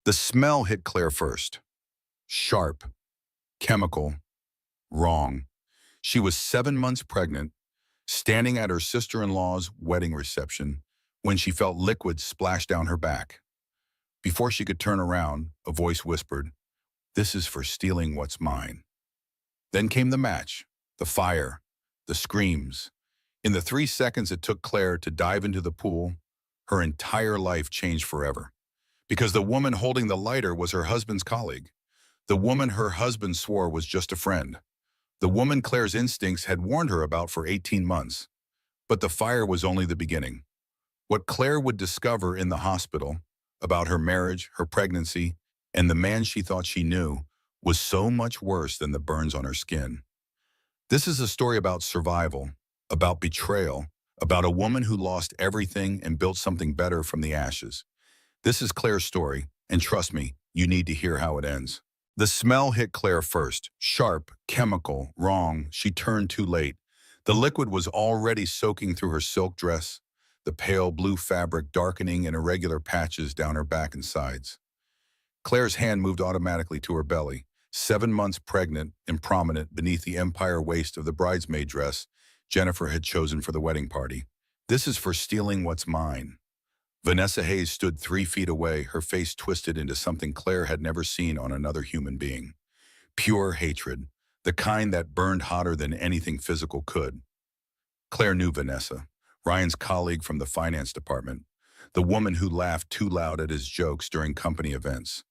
The smell hit Claire first. Sharp, chemical, wrong. She was 7 months pregnant, standing at her sister-in-law's wedding reception when she felt liquid splash down her back. Before she could turn around, a voice whispered, "This is for stealing what's mine." Then came the match, the fire, the screams. In the 3 seconds it took Claire to dive into the pool, her entire life changed forever. Because the woman holding the lighter was her husband's colleague. The woman her husband swore was just a friend. The woman Claire's instincts had warned her about for 18 months. But the fire was only the beginning. What Claire would discover in the hospital, about her marriage, her pregnancy, and the man she thought she knew, was so much worse than the burns on her skin. This is a story about survival, about betrayal, about a woman who lost everything and built something better from the ashes. This is Claire's story, and trust me, you need to hear how it ends. The smell hit Claire first. Sharp, chemical, wrong. She turned too late. The liquid was already soaking through her silk dress, the pale blue fabric darkening in irregular patches down her back and sides. Claire's hand moved automatically to her belly, 7 months pregnant and prominent beneath the empire waist of the bridesmaid dress Jennifer had chosen for the wedding party. This is for stealing what's mine. Vanessa Hayes stood 3 feet away, her face twisted into something Claire had never seen on another human being. Pure hatred, the kind that burned hotter than anything physical could. Claire knew Vanessa, Ryan's colleague from the finance department, the woman who laughed too loud at his jokes during company events,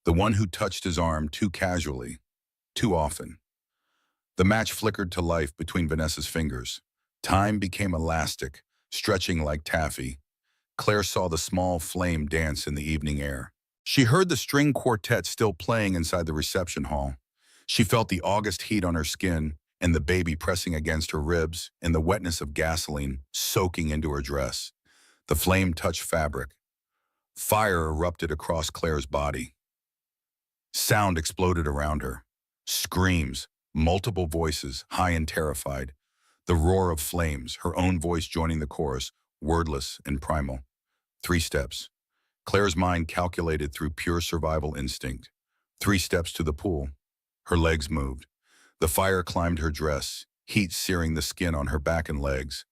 the one who touched his arm too casually, too often. The match flickered to life between Vanessa's fingers. Time became elastic, stretching like taffy. Claire saw the small flame dance in the evening air. She heard the string quartet still playing inside the reception hall. She felt the August heat on her skin and the baby pressing against her ribs and the wetness of gasoline soaking into her dress. The flame touched fabric. Fire erupted across Claire's body. Sound exploded around her. Screams, multiple voices, high and terrified. The roar of flames, her own voice joining the chorus, wordless and primal. 3 steps. Claire's mind calculated through pure survival instinct. 3 steps to the pool. Her legs moved. The fire climbed her dress, heat searing the skin on her back and legs.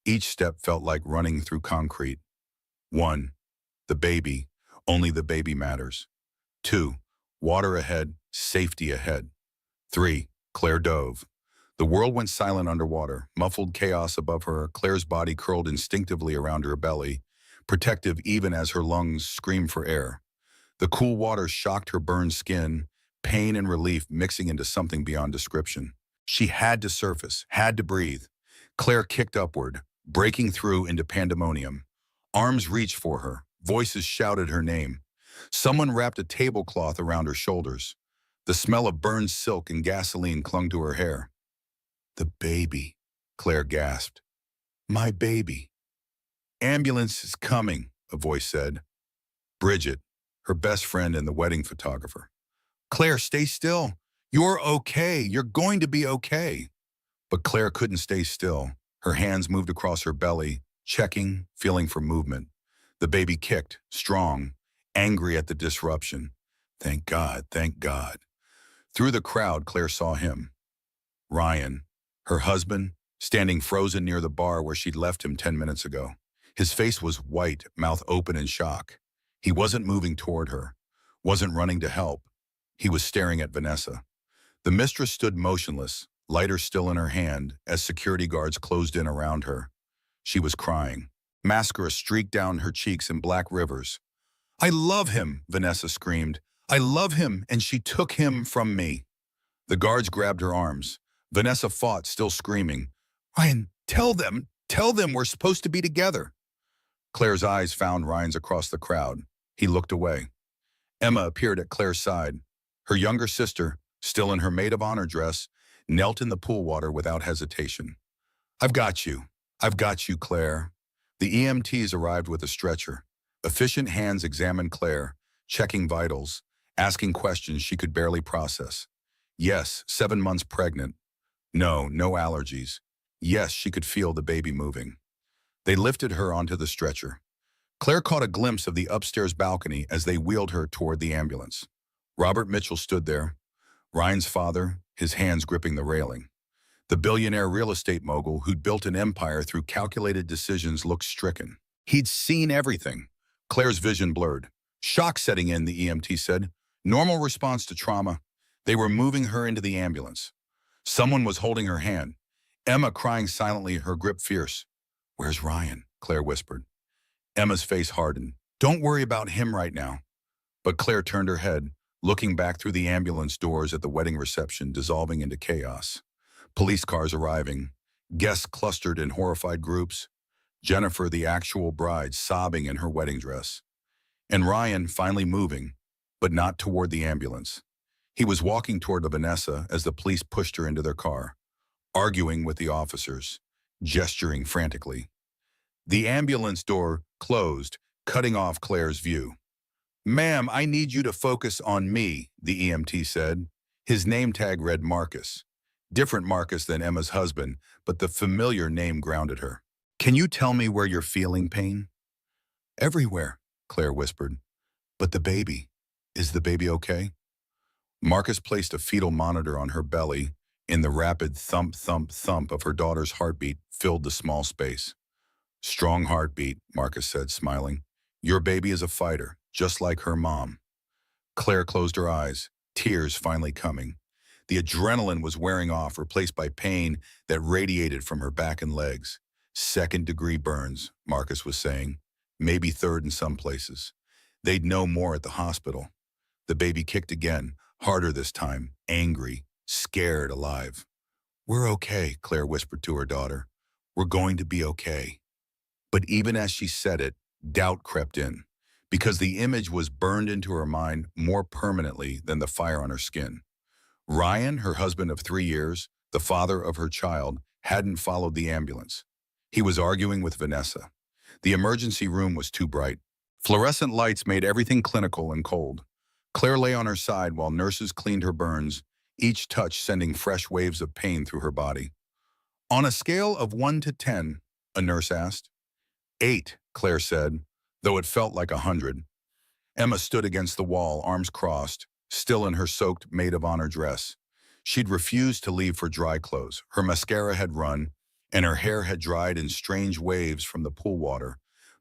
Each step felt like running through concrete. 1. The baby. Only the baby matters. 2. Water ahead, safety ahead. 3. Claire dove. The world went silent underwater, muffled chaos above her. Claire's body curled instinctively around her belly, protective even as her lungs screamed for air. The cool water shocked her burned skin, pain and relief mixing into something beyond description. She had to surface, had to breathe. Claire kicked upward, breaking through into pandemonium. Arms reached for her, voices shouted her name. Someone wrapped a tablecloth around her shoulders. The smell of burned silk and gasoline clung to her hair. "The baby," Claire gasped. "My baby." "Ambulance is coming," a voice said. Bridget, her best friend and the wedding photographer. "Claire, stay still. You're okay. You're going to be okay." But Claire couldn't stay still. Her hands moved across her belly, checking, feeling for movement. The baby kicked, strong, angry at the disruption. Thank God, thank God. Through the crowd, Claire saw him. Ryan, her husband, standing frozen near the bar where she'd left him 10 minutes ago. His face was white, mouth open in shock. He wasn't moving toward her, wasn't running to help. He was staring at Vanessa. The mistress stood motionless, lighter still in her hand, as security guards closed in around her. She was crying. Mascara streaked down her cheeks in black rivers. "I love him," Vanessa screamed. "I love him, and she took him from me." The guards grabbed her arms. Vanessa fought, still screaming. "Ryan, tell them we're supposed to be together." Claire's eyes found Ryan's across the crowd. He looked away. Emma appeared at Claire's side. Her younger sister, still in her maid of honor dress, knelt in the pool water without hesitation. I've got you, Claire." The EMTs arrived with a stretcher. Efficient hands examined Claire, checking vitals, asking questions she could barely process. Yes, 7 months pregnant. No allergies. Yes, she could feel the baby moving. They lifted her onto the stretcher. Claire caught a glimpse of the upstairs balcony as they wheeled her toward the ambulance. Robert Mitchell stood there, Ryan's father, his hands gripping the railing. The billionaire real estate mogul who'd built an empire through calculated decisions looked stricken. He'd seen everything. Claire's vision blurred. Shock setting in, the EMT said. Normal response to trauma. They were moving her into the ambulance. Someone was holding her hand. Emma crying silently, her grip fierce. Where's Ryan? Claire whispered. Emma's face hardened. Don't worry about him right now. But Claire turned her head, looking back through the ambulance doors at the wedding reception dissolving into chaos. Police cars arriving, guests clustered in horrified groups, Jennifer, the actual bride, sobbing in her wedding dress, and Ryan finally moving, but not toward the ambulance. He was walking toward Vanessa as the police pushed her into their car, arguing with the officers, gesturing frantically. The ambulance door closed, cutting off Claire's view. Ma'am, I need you to focus on me, the EMT said. His name tag read Marcus. Different Marcus than Emma's husband, but the familiar name grounded her. Can you tell me where you're feeling pain? Everywhere, Claire whispered. But the baby, is the baby okay? Marcus placed a fetal monitor on her belly, and the rapid thump, thump, thump of her daughter's heartbeat filled the small space. Strong heartbeat, Marcus said, smiling. Your baby is a fighter, just like her mom. Claire closed her eyes, tears finally coming. The adrenaline was wearing off, replaced by pain that radiated from her back and legs. Second-degree burns, Marcus was saying. Maybe third in some places. They'd know more at the hospital. The baby kicked again, harder this time, angry, scared, alive. We're okay, Claire whispered to her daughter. We're going to be okay. But even as she said it, doubt crept in, because the image was burned into her mind more permanently than the fire on her skin. Ryan, her husband of 3 years, the father of her child, hadn't followed the ambulance. He was arguing with Vanessa. The emergency room was too bright. Fluorescent lights made everything clinical and cold. Claire lay on her side while nurses cleaned her burns, each touch sending fresh waves of pain through her body. On a scale of 1 to 10, a nurse asked. 8, Claire said, though it felt like 100. Emma stood against the wall, arms crossed, still in her soaked maid of honor dress. She'd refused to leave for dry clothes. Her mascara had run, and her hair had dried in strange waves from the pool water,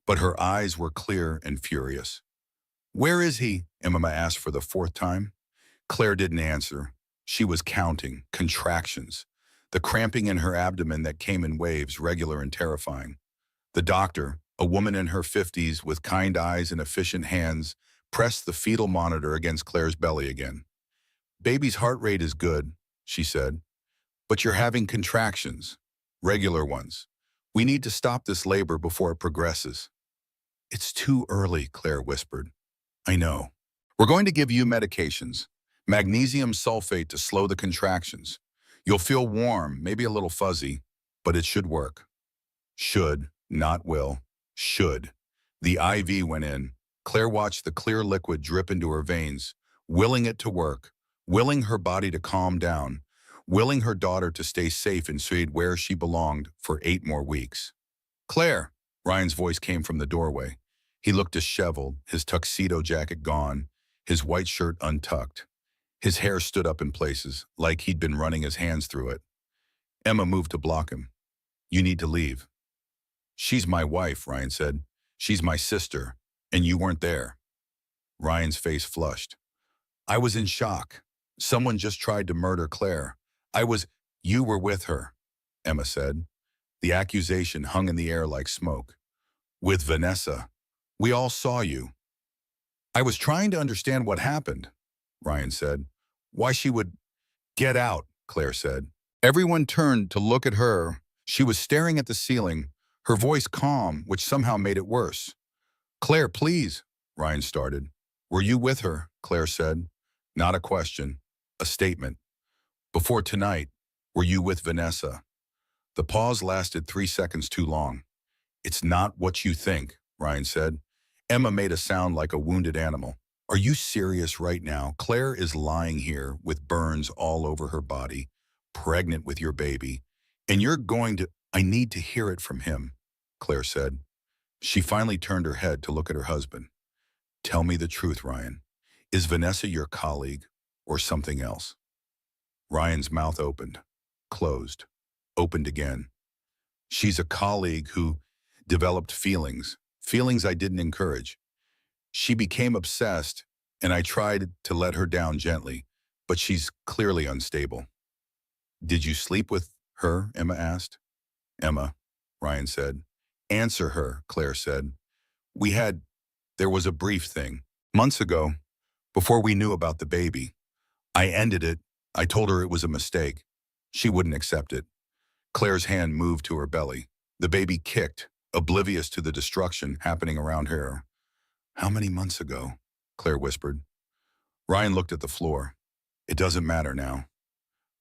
but her eyes were clear and furious. Where is he? Emma asked for the 4th time. Claire didn't answer. She was counting, contractions, the cramping in her abdomen that came in waves, regular and terrifying. The doctor, a woman in her 50s with kind eyes and efficient hands, pressed the fetal monitor against Claire's belly again. Baby's heart rate is good, she said, but you're having contractions, regular ones. We need to stop this labor before it progresses. It's too early, Claire whispered. I know. We're going to give you medications, magnesium sulfate to slow the contractions. You'll feel warm, maybe a little fuzzy, but it should work. Should, not will. Should. The IV went in. Claire watched the clear liquid drip into her veins, willing it to work, willing her body to calm down, willing her daughter to stay safe and stayed where she belonged for 8 more weeks. Claire, Ryan's voice came from the doorway. He looked disheveled, his tuxedo jacket gone, his white shirt untucked. His hair stood up in places, like he'd been running his hands through it. Emma moved to block him. You need to leave. She's my wife, Ryan said. She's my sister, and you weren't there. Ryan's face flushed. I was in shock. Someone just tried to murder Claire. You were with her, Emma said. The accusation hung in the air like smoke. With Vanessa. We all saw you. I was trying to understand what happened, Ryan said. Why she would get out, Claire said. Everyone turned to look at her. She was staring at the ceiling, her voice calm, which somehow made it worse. Claire, please, Ryan started. Were you with her? Claire said. Not a question, a statement. Before tonight, were you with Vanessa? The pause lasted 3 seconds too long. It's not what you think, Ryan said. Emma made a sound like a wounded animal. Are you serious right now? Claire is lying here with burns all over her body, pregnant with your baby, and you're going to... I need to hear it from him, Claire said. She finally turned her head to look at her husband. Tell me the truth, Ryan. Is Vanessa your colleague or something else? Ryan's mouth opened, closed, opened again. She's a colleague who developed feelings I didn't encourage. She became obsessed, and I tried to let her down gently, but she's clearly unstable. Did you sleep with her? Emma asked. Emma, Ryan said. Answer her, Claire said. We had, there was a brief thing. Months ago, before we knew about the baby. I ended it. I told her it was a mistake. She wouldn't accept it. Claire's hand moved to her belly. The baby kicked, oblivious to the destruction happening around her. How many months ago? Claire whispered. Ryan looked at the floor. It doesn't matter now.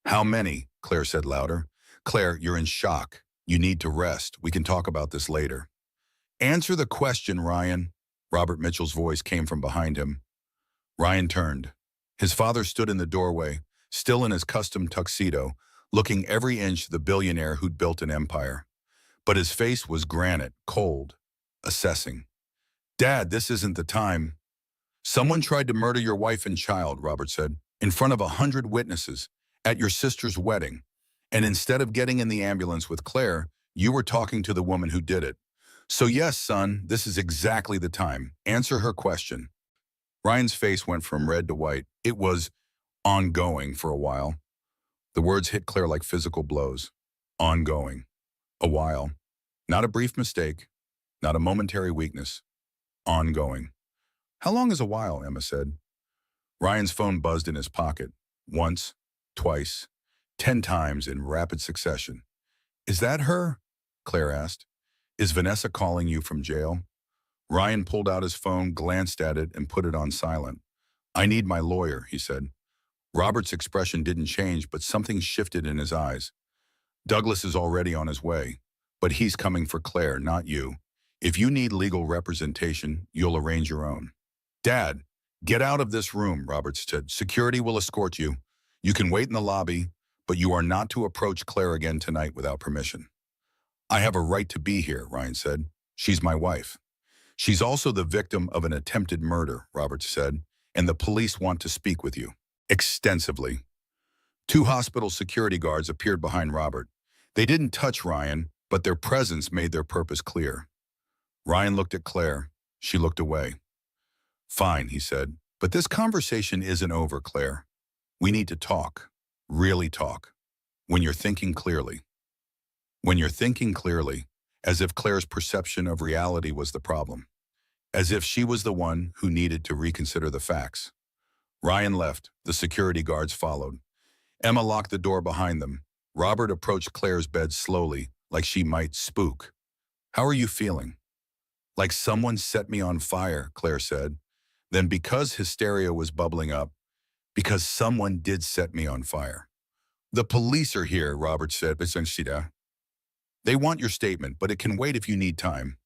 How many? Claire said louder. Claire, you're in shock. You need to rest. We can talk about this later. Answer the question, Ryan. Robert Mitchell's voice came from behind him. Ryan turned. His father stood in the doorway, still in his custom tuxedo, looking every inch the billionaire who'd built an empire. But his face was granite, cold, assessing. Dad, this isn't the time. Someone tried to murder your wife and child, Robert said, in front of 100 witnesses, at your sister's wedding. And instead of getting in the ambulance with Claire, you were talking to the woman who did it. So yes, son, this is exactly the time. Answer her question. Ryan's face went from red to white. It was ongoing for a while. The words hit Claire like physical blows. Ongoing. A while. Not a brief mistake. Not a momentary weakness. Ongoing. How long is a while? Emma said. Ryan's phone buzzed in his pocket. Once, twice, 10 times in rapid succession. Is that her? Claire asked. Is Vanessa calling you from jail? Ryan pulled out his phone, glanced at it, and put it on silent. I need my lawyer, he said. Robert's expression didn't change, but something shifted in his eyes. Douglas is already on his way, but he's coming for Claire, not you. If you need legal representation, you'll arrange your own. Dad, get out of this room, Robert said. Security will escort you. You can wait in the lobby, but you are not to approach Claire again tonight without permission. I have a right to be here, Ryan said. She's my wife. She's also the victim of an attempted murder, Robert said, and the police want to speak with you. Extensively. 2 hospital security guards appeared behind Robert. They didn't touch Ryan, but their presence made their purpose clear. Ryan looked at Claire. She looked away. Fine, he said, but this conversation isn't over, Claire. We need to talk. Really talk. When you're thinking clearly. When you're thinking clearly, as if Claire's perception of reality was the problem. As if she was the one who needed to reconsider the facts. Ryan left. The security guards followed. Emma locked the door behind them. Robert approached Claire's bed slowly, like she might spook. How are you feeling? Like someone set me on fire, Claire said. Then because hysteria was bubbling up, because someone did set me on fire. The police are here, Robert said. They want your statement, but it can wait if you need time.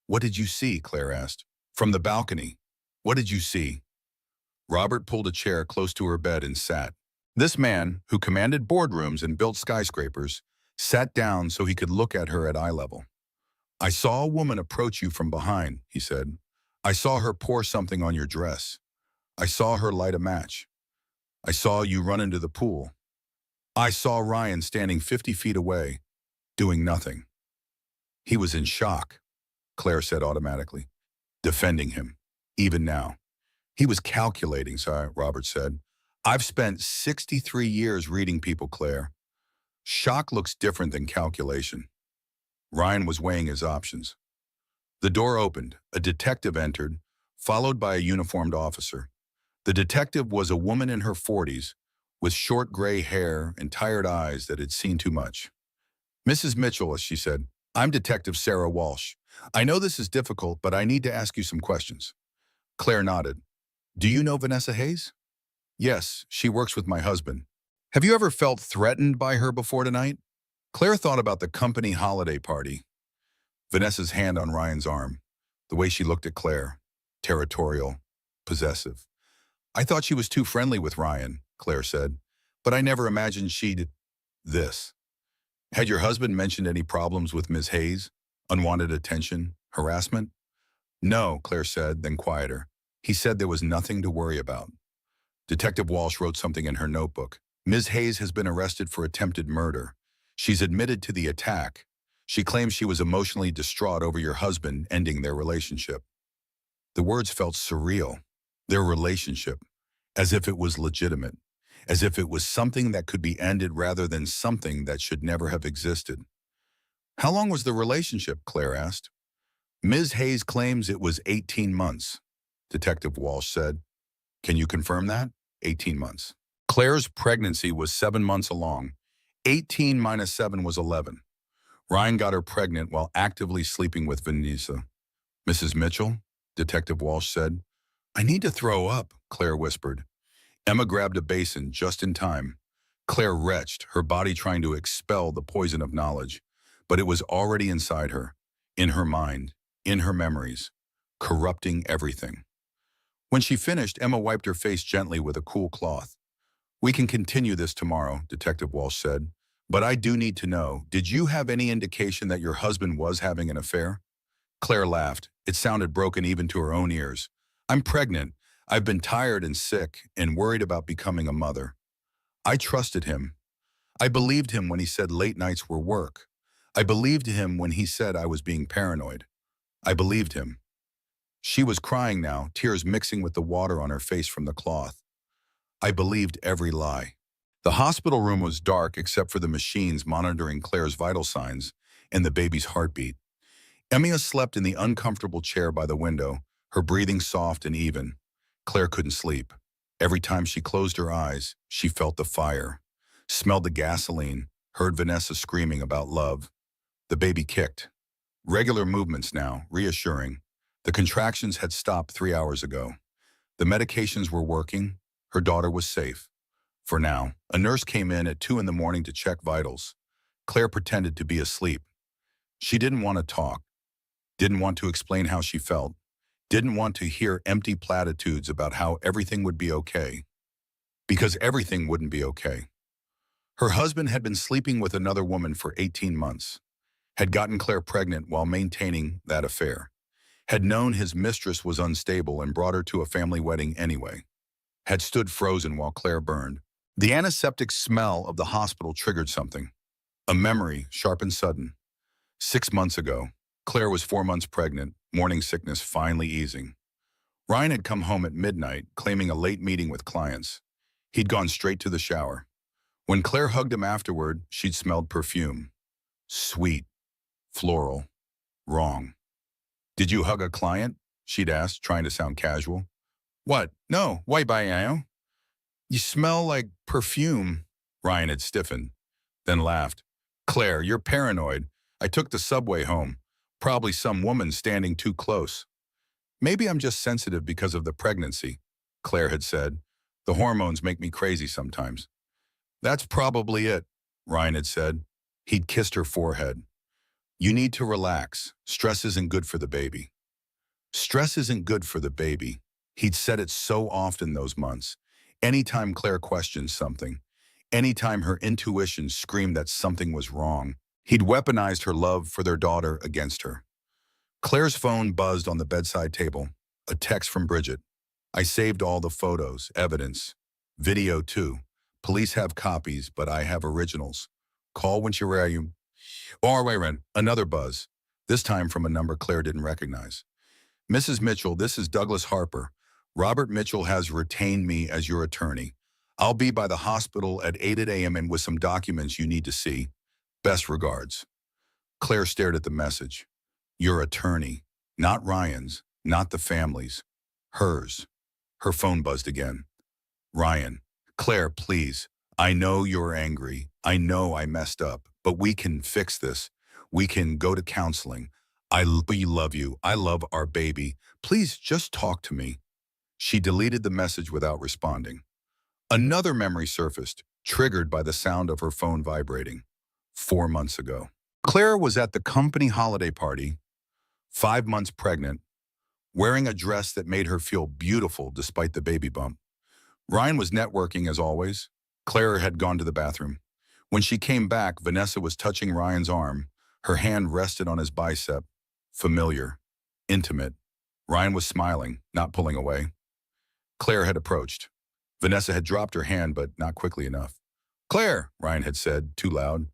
What did you see? Claire asked. From the balcony. What did you see? Robert pulled a chair close to her bed and sat. This man, who commanded boardrooms and built skyscrapers, sat down so he could look at her at eye level. I saw a woman approach you from behind, he said. I saw her pour something on your dress. I saw her light a match. I saw you run into the pool. I saw Ryan standing 50 feet away, doing nothing. He was in shock, Claire said automatically, defending him, even now. He was calculating, Robert said. I've spent 63 years reading people, Claire. Shock looks different than calculation. Ryan was weighing his options. The door opened. A detective entered, followed by a uniformed officer. The detective was a woman in her 40s, with short gray hair and tired eyes that had seen too much. Mrs. Mitchell, she said, I'm Detective Sarah Walsh. I know this is difficult, but I need to ask you some questions. Claire nodded. Do you know Vanessa Hayes? Yes, she works with my husband. Have you ever felt threatened by her before tonight? Claire thought about the company holiday party. Vanessa's hand on Ryan's arm, the way she looked at Claire, territorial, possessive. I thought she was too friendly with Ryan, Claire said, but I never imagined she'd this. Had your husband mentioned any problems with Ms. Hayes? Unwanted attention? Harassment? No, Claire said, then quieter. He said there was nothing to worry about. Detective Walsh wrote something in her notebook. Ms. Hayes has been arrested for attempted murder. She's admitted to the attack. She claims she was emotionally distraught over your husband ending their relationship. The words felt surreal. Their relationship. As if it was legitimate. As if it was something that could be ended rather than something that should never have existed. How long was the relationship? Claire asked. Ms. Hayes claims it was 18 months, Detective Walsh said. Can you confirm that? 18 months. Claire's pregnancy was 7 months along. 18 minus 7 was 11. Ryan got her pregnant while actively sleeping with Vanessa. Mrs. Mitchell, Detective Walsh said. I need to throw up, Claire whispered. Emma grabbed a basin just in time. Claire retched, her body trying to expel the poison of knowledge. But it was already inside her, in her mind, in her memories, corrupting everything. When she finished, Emma wiped her face gently with a cool cloth. We can continue this tomorrow, Detective Walsh said. But I do need to know, did you have any indication that your husband was having an affair? Claire laughed. It sounded broken even to her own ears. I'm pregnant. I've been tired and sick and worried about becoming a mother. I trusted him. I believed him when he said late nights were work. I believed him when he said I was being paranoid. I believed him. She was crying now, tears mixing with the water on her face from the cloth. I believed every lie. The hospital room was dark except for the machines monitoring Claire's vital signs and the baby's heartbeat. Emma slept in the uncomfortable chair by the window, her breathing soft and even. Claire couldn't sleep. Every time she closed her eyes, she felt the fire, smelled the gasoline, heard Vanessa screaming about love. The baby kicked. Regular movements now, reassuring. The contractions had stopped 3 hours ago. The medications were working. Her daughter was safe. For now, a nurse came in at 2 in the morning to check vitals. Claire pretended to be asleep. She didn't want to talk, didn't want to explain how she felt, didn't want to hear empty platitudes about how everything would be okay. Because everything wouldn't be okay. Her husband had been sleeping with another woman for 18 months, had gotten Claire pregnant while maintaining that affair, had known his mistress was unstable and brought her to a family wedding anyway, had stood frozen while Claire burned. The antiseptic smell of the hospital triggered something. A memory, sharp and sudden. 6 months ago, Claire was 4 months pregnant, morning sickness finally easing. Ryan had come home at midnight, claiming a late meeting with clients. He'd gone straight to the shower. When Claire hugged him afterward, she'd smelled perfume. Sweet. Floral. Wrong. Did you hug a client? She'd asked, trying to sound casual. What? No, why by. You smell like perfume. Ryan had stiffened, then laughed. Claire, you're paranoid. I took the subway home. Probably some woman standing too close. Maybe I'm just sensitive because of the pregnancy, Claire had said. The hormones make me crazy sometimes. That's probably it, Ryan had said. He'd kissed her forehead. You need to relax. Stress isn't good for the baby. Stress isn't good for the baby. He'd said it so often those months. Anytime Claire questioned something, anytime her intuition screamed that something was wrong, he'd weaponized her love for their daughter against her. Claire's phone buzzed on the bedside table. A text from Bridget. I saved all the photos, evidence. Video too. Police have copies, but I have originals. Call when you're ready. Another buzz. This time from a number Claire didn't recognize. Mrs. Mitchell, this is Douglas Harper. Robert Mitchell has retained me as your attorney. I'll be by the hospital at 8 a.m. and with some documents you need to see. Best regards. Claire stared at the message. Your attorney. Not Ryan's, not the family's. Hers. Her phone buzzed again. Ryan. Claire, please. I know you're angry. I know I messed up, but we can fix this. We can go to counseling. We love you. I love our baby. Please just talk to me. She deleted the message without responding. Another memory surfaced, triggered by the sound of her phone vibrating. 4 months ago. Claire was at the company holiday party, 5 months pregnant, wearing a dress that made her feel beautiful despite the baby bump. Ryan was networking as always. Claire had gone to the bathroom. When she came back, Vanessa was touching Ryan's arm. Her hand rested on his bicep. Familiar. intimate. Ryan was smiling, not pulling away. Claire had approached. Vanessa had dropped her hand, but not quickly enough. "Claire," Ryan had said, too loud.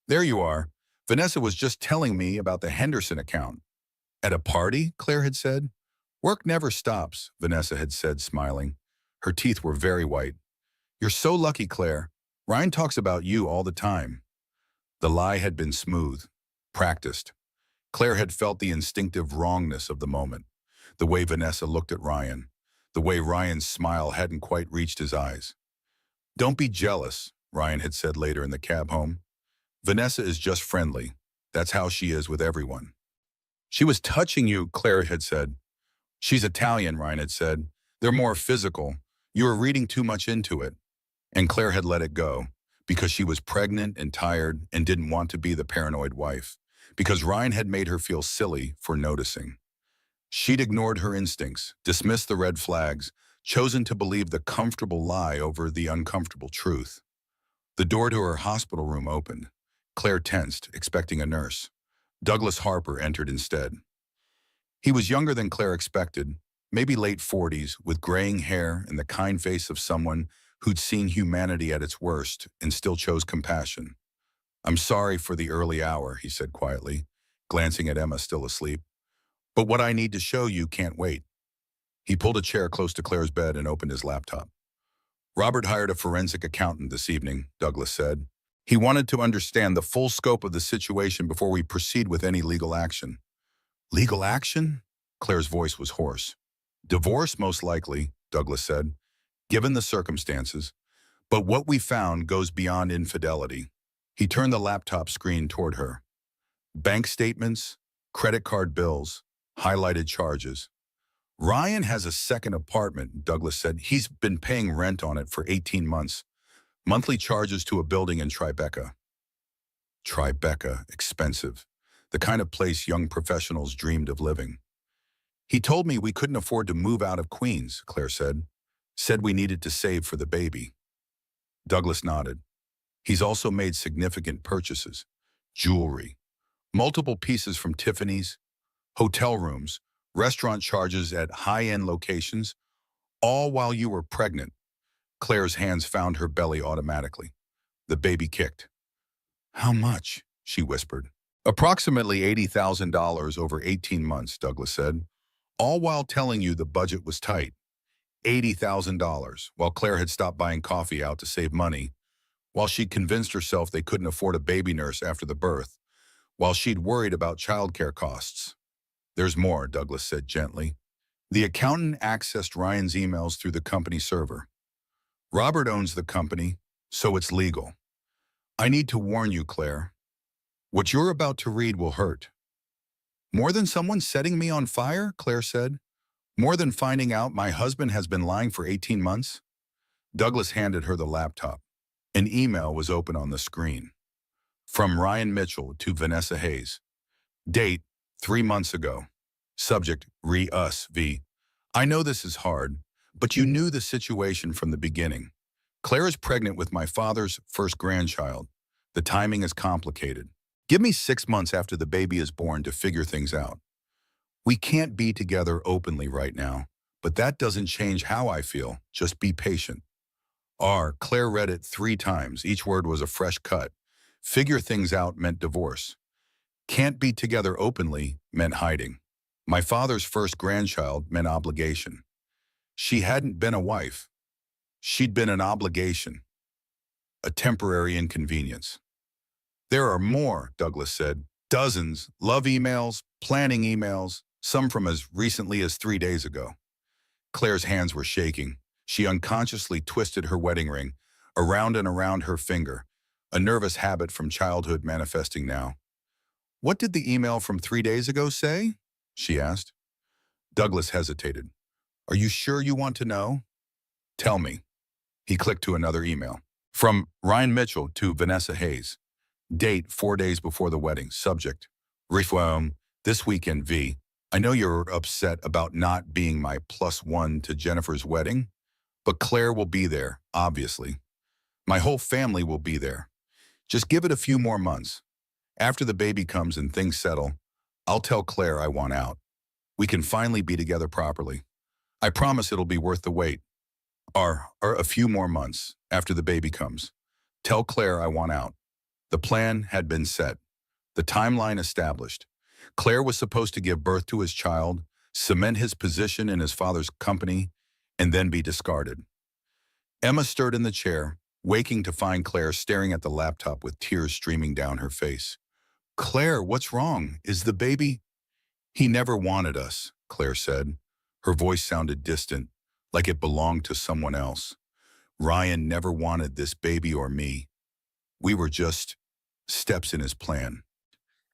"There you are. Vanessa was just telling me about the Henderson account." "At a party?" Claire had said. "Work never stops," Vanessa had said, smiling. Her teeth were very white. "You're so lucky, Claire. Ryan talks about you all the time." The lie had been smooth, practiced. Claire had felt the instinctive wrongness of the moment. The way Vanessa looked at Ryan. The way Ryan's smile hadn't quite reached his eyes. "Don't be jealous," Ryan had said later in the cab home. "Vanessa is just friendly. That's how she is with everyone." "She was touching you," Claire had said. "She's Italian," Ryan had said. "They're more physical. You were reading too much into it." And Claire had let it go, because she was pregnant and tired and didn't want to be the paranoid wife, because Ryan had made her feel silly for noticing. She'd ignored her instincts, dismissed the red flags, chosen to believe the comfortable lie over the uncomfortable truth. The door to her hospital room opened. Claire tensed, expecting a nurse. Douglas Harper entered instead. He was younger than Claire expected, maybe late 40s, with graying hair and the kind face of someone who'd seen humanity at its worst and still chose compassion. "I'm sorry for the early hour," he said quietly, glancing at Emma still asleep. "But what I need to show you can't wait." He pulled a chair close to Claire's bed and opened his laptop. "Robert hired a forensic accountant this evening," Douglas said. "He wanted to understand the full scope of the situation before we proceed with any legal action." "Legal action?" Claire's voice was hoarse. "Divorce, most likely," Douglas said, "given the circumstances. But what we found goes beyond infidelity." He turned the laptop screen toward her. "Bank statements, credit card bills, highlighted charges. Ryan has a second apartment," Douglas said. "He's been paying rent on it for 18 months. Monthly charges to a building in Tribeca." Tribeca, expensive. The kind of place young professionals dreamed of living. "He told me we couldn't afford to move out of Queens," Claire said. "Said we needed to save for the baby." Douglas nodded. "He's also made significant purchases. Jewelry. Multiple pieces from Tiffany's. Hotel rooms. Restaurant charges at high-end locations. All while you were pregnant." Claire's hands found her belly automatically. The baby kicked. "How much?" she whispered. "Approximately $80,000 over 18 months, Douglas said. "All while telling you the budget was tight." $80,000, while Claire had stopped buying coffee out to save money, while she'd convinced herself they couldn't afford a baby nurse after the birth, while she'd worried about childcare costs. "There's more," Douglas said gently. The accountant accessed Ryan's emails through the company server. "Robert owns the company, so it's legal. I need to warn you, Claire. What you're about to read will hurt." "More than someone setting me on fire?" Claire said. "More than finding out my husband has been lying for 18 months? Douglas handed her the laptop. An email was open on the screen. From Ryan Mitchell to Vanessa Hayes. Date, 3 months ago. Subject, re-us, v. I know this is hard, but you knew the situation from the beginning. Claire is pregnant with my father's first grandchild. The timing is complicated. Give me 6 months after the baby is born to figure things out. We can't be together openly right now, but that doesn't change how I feel. Just be patient. Claire read it 3 times. Each word was a fresh cut. Figure things out meant divorce. Can't be together openly meant hiding. My father's first grandchild meant obligation. She hadn't been a wife. She'd been an obligation. A temporary inconvenience. There are more, Douglas said. Dozens, love emails, planning emails, some from as recently as 3 days ago. Claire's hands were shaking. She unconsciously twisted her wedding ring, around and around her finger, a nervous habit from childhood manifesting now. What did the email from 3 days ago say? She asked. Douglas hesitated. Are you sure you want to know? Tell me. He clicked to another email. From Ryan Mitchell to Vanessa Hayes. Date 4 days before the wedding. Subject. Reform. This weekend, V. I know you're upset about not being my +1 to Jennifer's wedding, but Claire will be there, obviously. My whole family will be there. Just give it a few more months. After the baby comes and things settle, I'll tell Claire I want out. We can finally be together properly. I promise it'll be worth the wait. Or a few more months after the baby comes. Tell Claire I want out. The plan had been set. The timeline established. Claire was supposed to give birth to his child, cement his position in his father's company, and then be discarded. Emma stirred in the chair, waking to find Claire staring at the laptop with tears streaming down her face. Claire, what's wrong? Is the baby? He never wanted us, Claire said. Her voice sounded distant, like it belonged to someone else. Ryan never wanted this baby or me. We were just steps in his plan.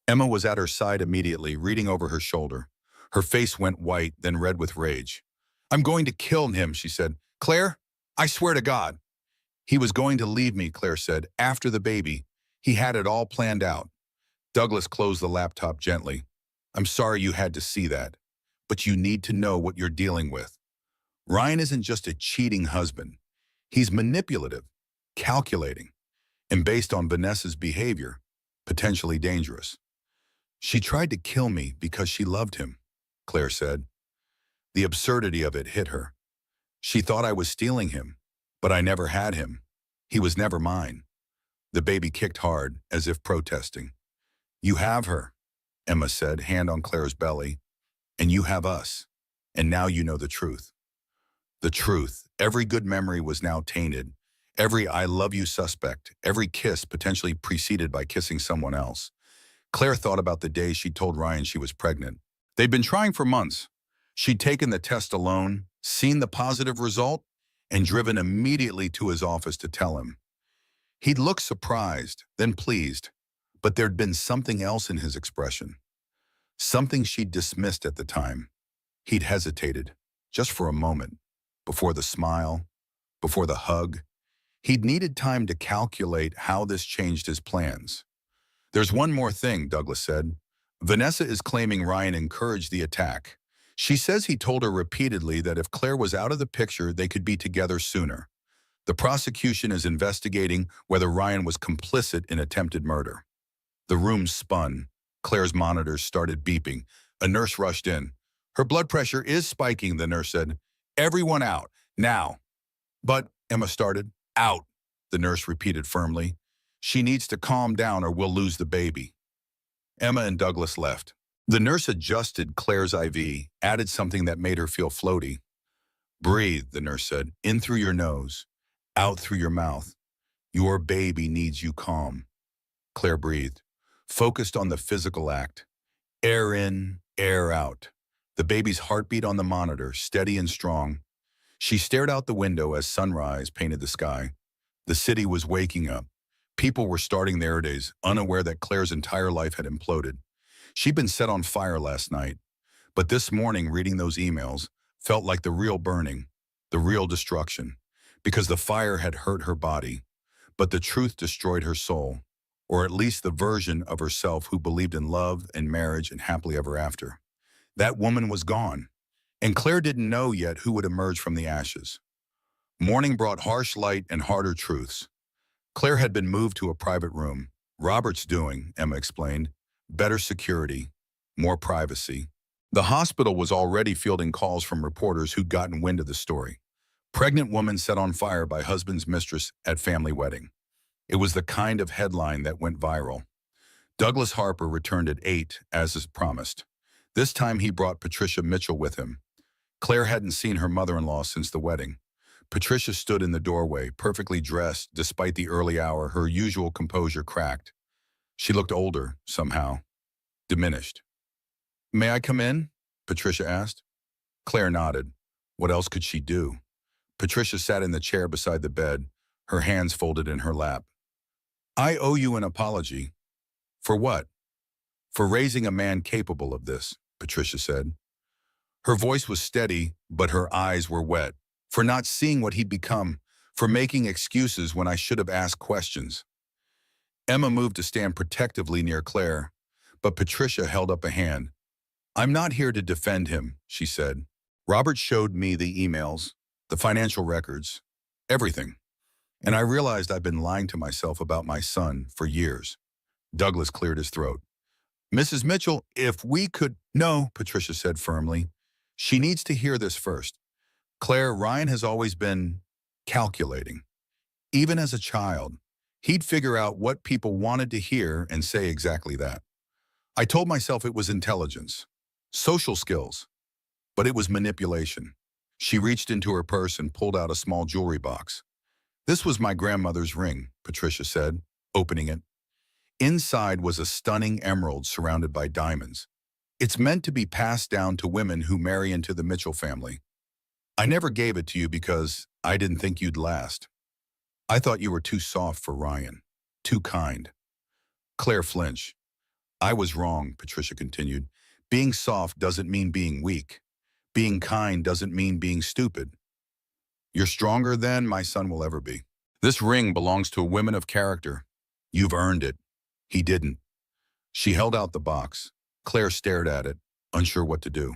Emma was at her side immediately, reading over her shoulder. Her face went white, then red with rage. I'm going to kill him, she said. Claire, I swear to God. He was going to leave me, Claire said, after the baby. He had it all planned out. Douglas closed the laptop gently. I'm sorry you had to see that, but you need to know what you're dealing with. Ryan isn't just a cheating husband. He's manipulative, calculating, and based on Vanessa's behavior, potentially dangerous. She tried to kill me because she loved him, Claire said. The absurdity of it hit her. She thought I was stealing him, but I never had him. He was never mine. The baby kicked hard, as if protesting. You have her, Emma said, hand on Claire's belly, and you have us, and now you know the truth. The truth. Every good memory was now tainted. Every I love you suspect, every kiss potentially preceded by kissing someone else. Claire thought about the day she told Ryan she was pregnant. They'd been trying for months. She'd taken the test alone, seen the positive result, and driven immediately to his office to tell him. He'd looked surprised, then pleased, but there'd been something else in his expression. Something she'd dismissed at the time. He'd hesitated, just for a moment, before the smile, before the hug. He'd needed time to calculate how this changed his plans. There's one more thing, Douglas said. Vanessa is claiming Ryan encouraged the attack. She says he told her repeatedly that if Claire was out of the picture, they could be together sooner. The prosecution is investigating whether Ryan was complicit in attempted murder. The room spun. Claire's monitors started beeping. A nurse rushed in. Her blood pressure is spiking, the nurse said. Everyone out, now. But, Emma started. Out, the nurse repeated firmly. She needs to calm down or we'll lose the baby. Emma and Douglas left. The nurse adjusted Claire's IV, added something that made her feel floaty. Breathe, the nurse said, in through your nose, out through your mouth. Your baby needs you calm. Claire breathed, focused on the physical act. Air in, air out. The baby's heartbeat on the monitor, steady and strong. She stared out the window as sunrise painted the sky. The city was waking up. People were starting their days, unaware that Claire's entire life had imploded. She'd been set on fire last night, but this morning reading those emails felt like the real burning, the real destruction, because the fire had hurt her body, but the truth destroyed her soul, or at least the version of herself who believed in love and marriage and happily ever after. That woman was gone, and Claire didn't know yet who would emerge from the ashes. Morning brought harsh light and harder truths. Claire had been moved to a private room. Robert's doing, Emma explained. Better security, more privacy. The hospital was already fielding calls from reporters who'd gotten wind of the story. Pregnant woman set on fire by husband's mistress at family wedding. It was the kind of headline that went viral. Douglas Harper returned at 8, as is promised. This time he brought Patricia Mitchell with him. Claire hadn't seen her mother-in-law since the wedding. Patricia stood in the doorway, perfectly dressed. Despite the early hour, her usual composure cracked. She looked older, somehow, diminished. May I come in? Patricia asked. Claire nodded. What else could she do? Patricia sat in the chair beside the bed, her hands folded in her lap. I owe you an apology. For what? For raising a man capable of this, Patricia said. Her voice was steady, but her eyes were wet. For not seeing what he'd become, for making excuses when I should have asked questions. Emma moved to stand protectively near Claire, but Patricia held up a hand. I'm not here to defend him, she said. Robert showed me the emails, the financial records, everything. And I realized I've been lying to myself about my son for years. Douglas cleared his throat. Mrs. Mitchell, if we could— No, Patricia said firmly. She needs to hear this first. Claire, Ryan has always been calculating. Even as a child, he'd figure out what people wanted to hear and say exactly that. I told myself it was intelligence, social skills, but it was manipulation. She reached into her purse and pulled out a small jewelry box. This was my grandmother's ring, Patricia said, opening it. Inside was a stunning emerald surrounded by diamonds. It's meant to be passed down to women who marry into the Mitchell family. I never gave it to you because I didn't think you'd last. I thought you were too soft for Ryan, too kind. Claire flinched. I was wrong, Patricia continued. Being soft doesn't mean being weak. Being kind doesn't mean being stupid. You're stronger than my son will ever be. This ring belongs to a woman of character. You've earned it. He didn't. She held out the box. Claire stared at it, unsure what to do.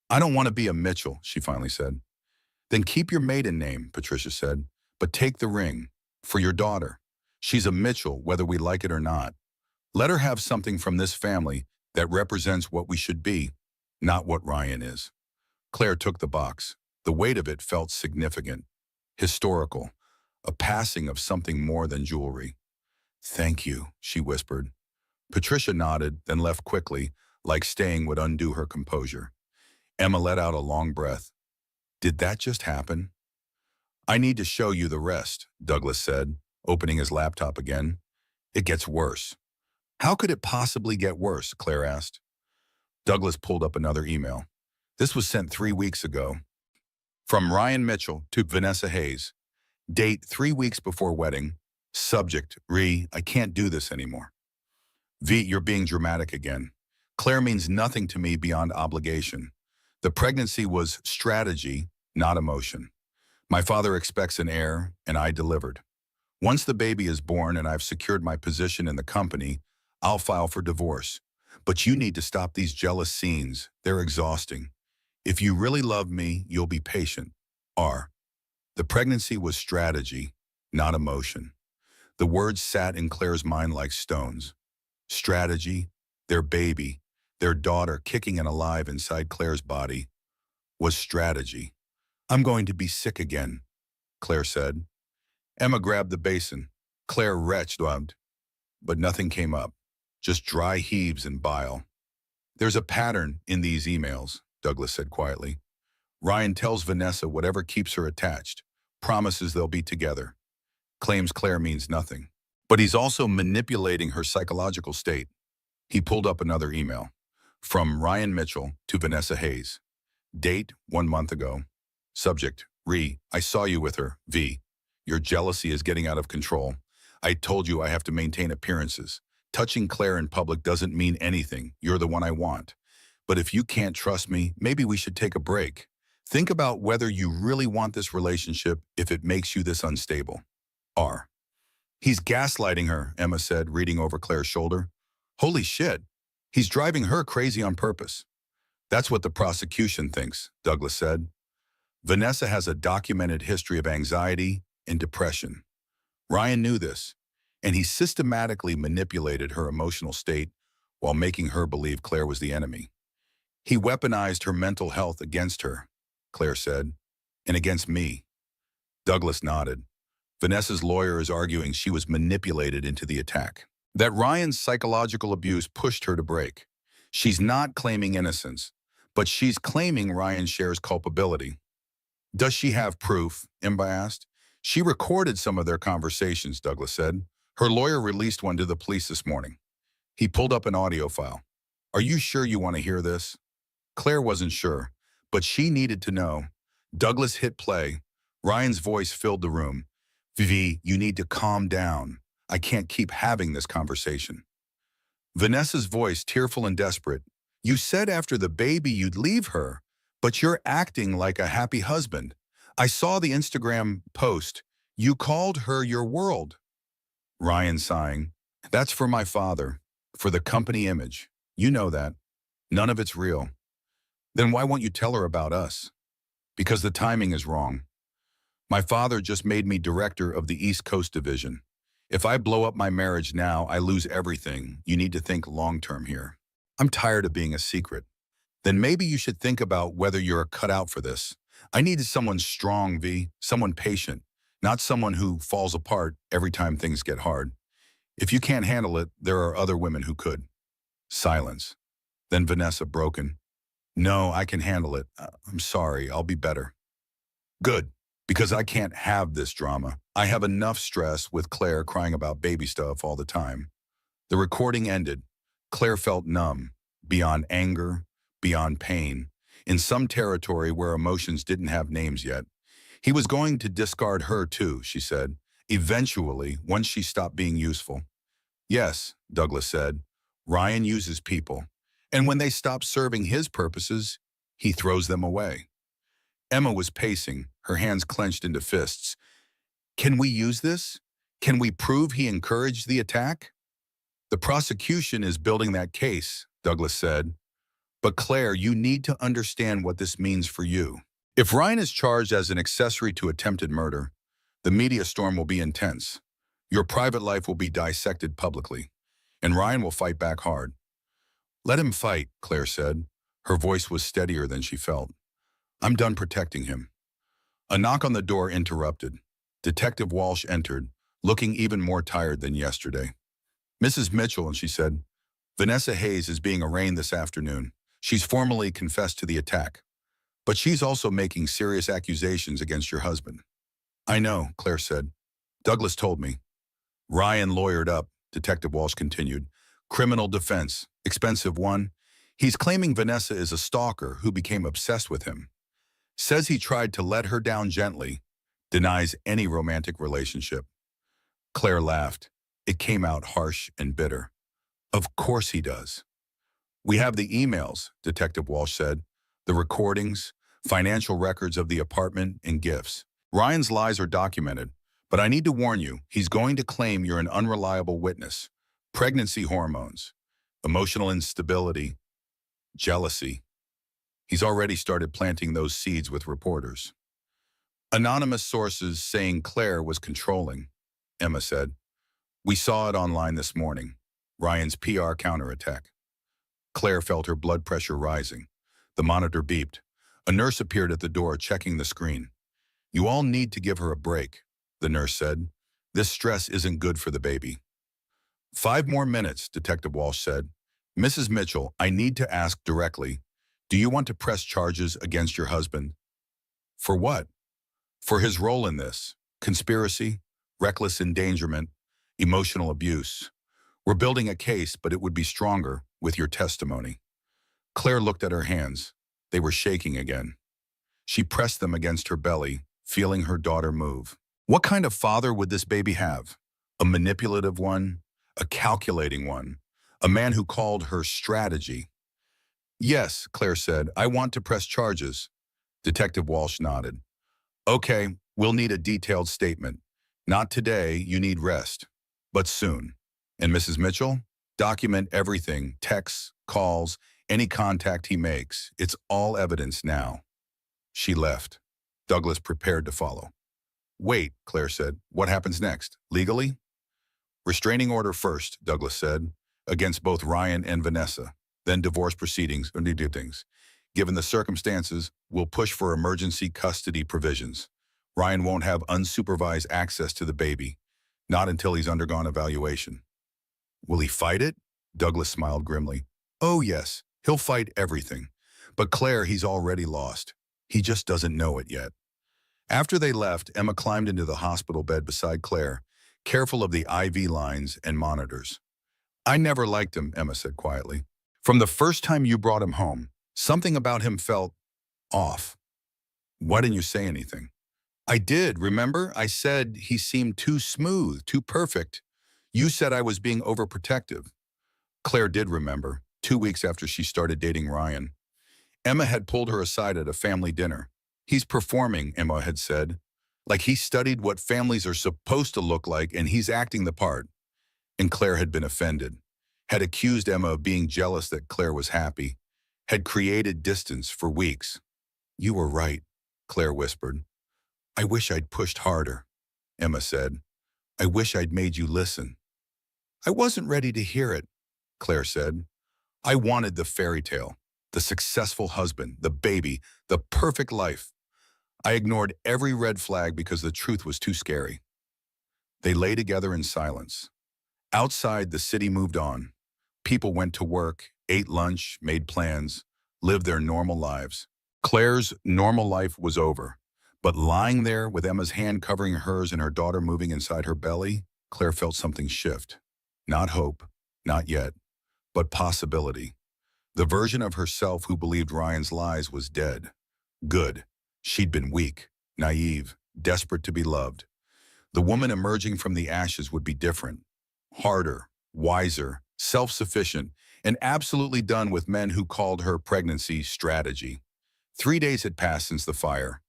I don't want to be a Mitchell, she finally said. Then keep your maiden name, Patricia said, but take the ring. For your daughter. She's a Mitchell, whether we like it or not. Let her have something from this family that represents what we should be, not what Ryan is. Claire took the box. The weight of it felt significant, historical, a passing of something more than jewelry. Thank you, she whispered. Patricia nodded, then left quickly, like staying would undo her composure. Emma let out a long breath. Did that just happen? I need to show you the rest, Douglas said, opening his laptop again. It gets worse. How could it possibly get worse? Claire asked. Douglas pulled up another email. This was sent 3 weeks ago. From Ryan Mitchell to Vanessa Hayes. Date 3 weeks before wedding. Subject, I can't do this anymore. V, you're being dramatic again. Claire means nothing to me beyond obligation. The pregnancy was strategy, not emotion. My father expects an heir, and I delivered. Once the baby is born and I've secured my position in the company, I'll file for divorce. But you need to stop these jealous scenes. They're exhausting. If you really love me, you'll be patient. R. The pregnancy was strategy, not emotion. The words sat in Claire's mind like stones. Strategy, their baby, their daughter kicking and alive inside Claire's body, was strategy. I'm going to be sick again, Claire said. Emma grabbed the basin. Claire retched, but nothing came up, just dry heaves and bile. There's a pattern in these emails, Douglas said quietly. Ryan tells Vanessa whatever keeps her attached, promises they'll be together, claims Claire means nothing. But he's also manipulating her psychological state. He pulled up another email. From Ryan Mitchell to Vanessa Hayes. Date 1 month ago. Subject, I saw you with her, V. Your jealousy is getting out of control. I told you I have to maintain appearances. Touching Claire in public doesn't mean anything. You're the one I want. But if you can't trust me, maybe we should take a break. Think about whether you really want this relationship if it makes you this unstable. R. He's gaslighting her, Emma said, reading over Claire's shoulder. Holy shit. He's driving her crazy on purpose. That's what the prosecution thinks, Douglas said. Vanessa has a documented history of anxiety and depression. Ryan knew this, and he systematically manipulated her emotional state while making her believe Claire was the enemy. He weaponized her mental health against her, Claire said, and against me. Douglas nodded. Vanessa's lawyer is arguing she was manipulated into the attack. That Ryan's psychological abuse pushed her to break. She's not claiming innocence, but she's claiming Ryan shares culpability. Does she have proof? Emma asked. She recorded some of their conversations, Douglas said. Her lawyer released one to the police this morning. He pulled up an audio file. Are you sure you want to hear this? Claire wasn't sure, but she needed to know. Douglas hit play. Ryan's voice filled the room. Vivi, you need to calm down. I can't keep having this conversation. Vanessa's voice, tearful and desperate. You said after the baby you'd leave her, but you're acting like a happy husband. I saw the Instagram post. You called her your world. Ryan sighing. That's for my father, for the company image. You know that. None of it's real. Then why won't you tell her about us? Because the timing is wrong. My father just made me director of the East Coast Division. If I blow up my marriage now, I lose everything. You need to think long-term here. I'm tired of being a secret. Then maybe you should think about whether you're cut out for this. I needed someone strong, V, someone patient, not someone who falls apart every time things get hard. If you can't handle it, there are other women who could. Silence. Then Vanessa, broken. No, I can handle it. I'm sorry, I'll be better. Good, because I can't have this drama. I have enough stress with Claire crying about baby stuff all the time. The recording ended. Claire felt numb, beyond anger, beyond pain, in some territory where emotions didn't have names yet. He was going to discard her too, she said, eventually, once she stopped being useful. Yes, Douglas said, Ryan uses people, and when they stop serving his purposes, he throws them away. Emma was pacing, her hands clenched into fists. Can we use this? Can we prove he encouraged the attack? The prosecution is building that case, Douglas said. But Claire, you need to understand what this means for you. If Ryan is charged as an accessory to attempted murder, the media storm will be intense. Your private life will be dissected publicly, and Ryan will fight back hard. Let him fight, Claire said. Her voice was steadier than she felt. I'm done protecting him. A knock on the door interrupted. Detective Walsh entered, looking even more tired than yesterday. Mrs. Mitchell, and she said, Vanessa Hayes is being arraigned this afternoon. She's formally confessed to the attack. But she's also making serious accusations against your husband. I know, Claire said. Douglas told me. Ryan lawyered up, Detective Walsh continued. Criminal defense, expensive one. He's claiming Vanessa is a stalker who became obsessed with him. Says he tried to let her down gently. Denies any romantic relationship. Claire laughed. It came out harsh and bitter. Of course he does. We have the emails, Detective Walsh said. The recordings, financial records of the apartment, and gifts. Ryan's lies are documented, but I need to warn you, he's going to claim you're an unreliable witness. Pregnancy hormones, emotional instability, jealousy. He's already started planting those seeds with reporters. Anonymous sources saying Claire was controlling, Emma said. We saw it online this morning. Ryan's PR counterattack. Claire felt her blood pressure rising. The monitor beeped. A nurse appeared at the door, checking the screen. You all need to give her a break, the nurse said. This stress isn't good for the baby. 5 more minutes, Detective Walsh said. Mrs. Mitchell, I need to ask directly. Do you want to press charges against your husband? For what? For his role in this. Conspiracy, reckless endangerment, emotional abuse. We're building a case, but it would be stronger with your testimony. Claire looked at her hands. They were shaking again. She pressed them against her belly, feeling her daughter move. What kind of father would this baby have? A manipulative one? A calculating one? A man who called her strategy? Yes, Claire said, I want to press charges. Detective Walsh nodded. Okay, we'll need a detailed statement. Not today, you need rest. But soon. And Mrs. Mitchell? Document everything, texts, calls, any contact he makes. It's all evidence now. She left. Douglas prepared to follow. Wait, Claire said. What happens next? Legally? Restraining order first, Douglas said, against both Ryan and Vanessa. Then divorce proceedings or things. Given the circumstances, we'll push for emergency custody provisions. Ryan won't have unsupervised access to the baby, not until he's undergone evaluation. Will he fight it? Douglas smiled grimly. Oh yes, he'll fight everything. But Claire, he's already lost. He just doesn't know it yet. After they left, Emma climbed into the hospital bed beside Claire, careful of the IV lines and monitors. I never liked him, Emma said quietly. From the first time you brought him home, something about him felt off. Why didn't you say anything? I did, remember? I said he seemed too smooth, too perfect. You said I was being overprotective. Claire did remember, 2 weeks after she started dating Ryan. Emma had pulled her aside at a family dinner. He's performing, Emma had said. Like he studied what families are supposed to look like and he's acting the part. And Claire had been offended, had accused Emma of being jealous that Claire was happy, had created distance for weeks. You were right, Claire whispered. I wish I'd pushed harder, Emma said. I wish I'd made you listen. I wasn't ready to hear it, Claire said. I wanted the fairy tale, the successful husband, the baby, the perfect life. I ignored every red flag because the truth was too scary. They lay together in silence. Outside, the city moved on. People went to work, ate lunch, made plans, lived their normal lives. Claire's normal life was over. But lying there with Emma's hand covering hers and her daughter moving inside her belly, Claire felt something shift. Not hope, not yet, but possibility. The version of herself who believed Ryan's lies was dead. Good. She'd been weak, naive, desperate to be loved. The woman emerging from the ashes would be different. Harder, wiser, self-sufficient, and absolutely done with men who called her pregnancy strategy. 3 days had passed since the fire.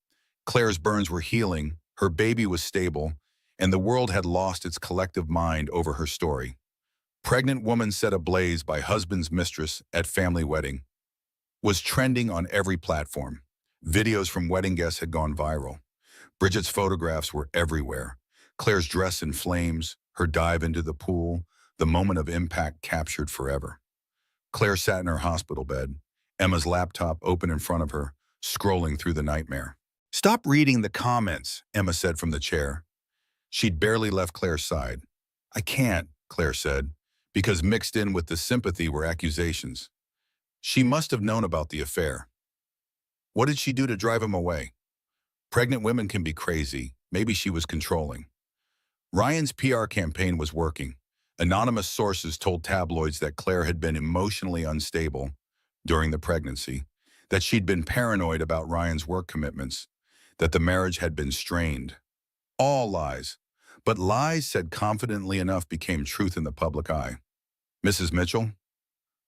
Claire's burns were healing, her baby was stable, and the world had lost its collective mind over her story. Pregnant woman set ablaze by husband's mistress at family wedding was trending on every platform. Videos from wedding guests had gone viral. Bridget's photographs were everywhere. Claire's dress in flames, her dive into the pool, the moment of impact captured forever. Claire sat in her hospital bed, Emma's laptop open in front of her, scrolling through the nightmare. Stop reading the comments, Emma said from the chair. She'd barely left Claire's side. I can't, Claire said, because mixed in with the sympathy were accusations. She must have known about the affair. What did she do to drive him away? Pregnant women can be crazy. Maybe she was controlling. Ryan's PR campaign was working. Anonymous sources told tabloids that Claire had been emotionally unstable during the pregnancy, that she'd been paranoid about Ryan's work commitments, that the marriage had been strained. All lies. But lies said confidently enough became truth in the public eye. Mrs. Mitchell?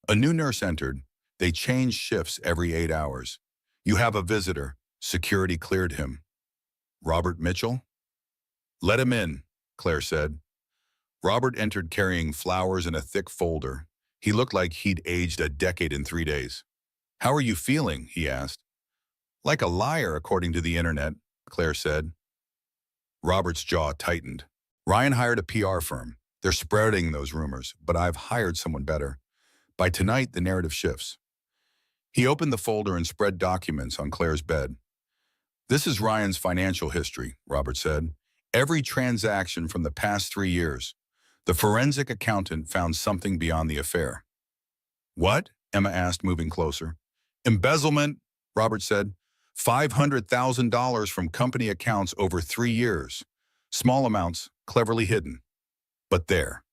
A new nurse entered. They changed shifts every 8 hours. You have a visitor. Security cleared him. Robert Mitchell? Let him in, Claire said. Robert entered carrying flowers in a thick folder. He looked like he'd aged a decade in 3 days. How are you feeling? He asked. Like a liar, according to the internet, Claire said. Robert's jaw tightened. Ryan hired a PR firm. They're spreading those rumors, but I've hired someone better. By tonight, the narrative shifts. He opened the folder and spread documents on Claire's bed. This is Ryan's financial history, Robert said. Every transaction from the past 3 years. The forensic accountant found something beyond the affair. What? Emma asked, moving closer. Embezzlement, Robert said. $500,000 from company accounts over 3 years. Small amounts, cleverly hidden. But there.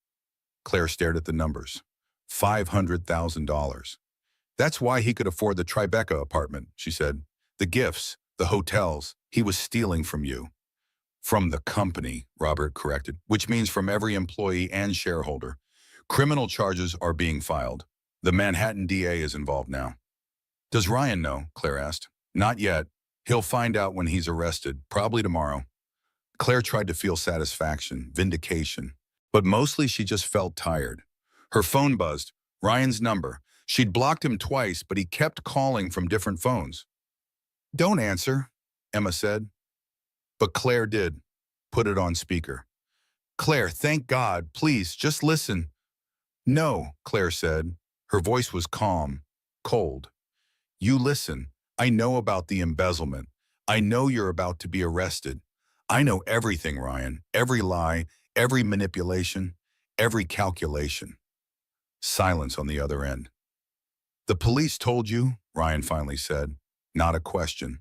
Claire stared at the numbers. $500,000. That's why he could afford the Tribeca apartment, she said. The gifts, the hotels, he was stealing from you. From the company, Robert corrected, which means from every employee and shareholder. Criminal charges are being filed. The Manhattan DA is involved now. Does Ryan know? Claire asked. Not yet. He'll find out when he's arrested, probably tomorrow. Claire tried to feel satisfaction, vindication, but mostly she just felt tired. Her phone buzzed. Ryan's number. She'd blocked him twice, but he kept calling from different phones. Don't answer, Emma said. But Claire did. Put it on speaker. Claire, thank God. Please, just listen. No, Claire said. Her voice was calm, cold. You listen. I know about the embezzlement. I know you're about to be arrested. I know everything, Ryan. Every lie, every manipulation, every calculation. Silence on the other end. The police told you, Ryan finally said. Not a question.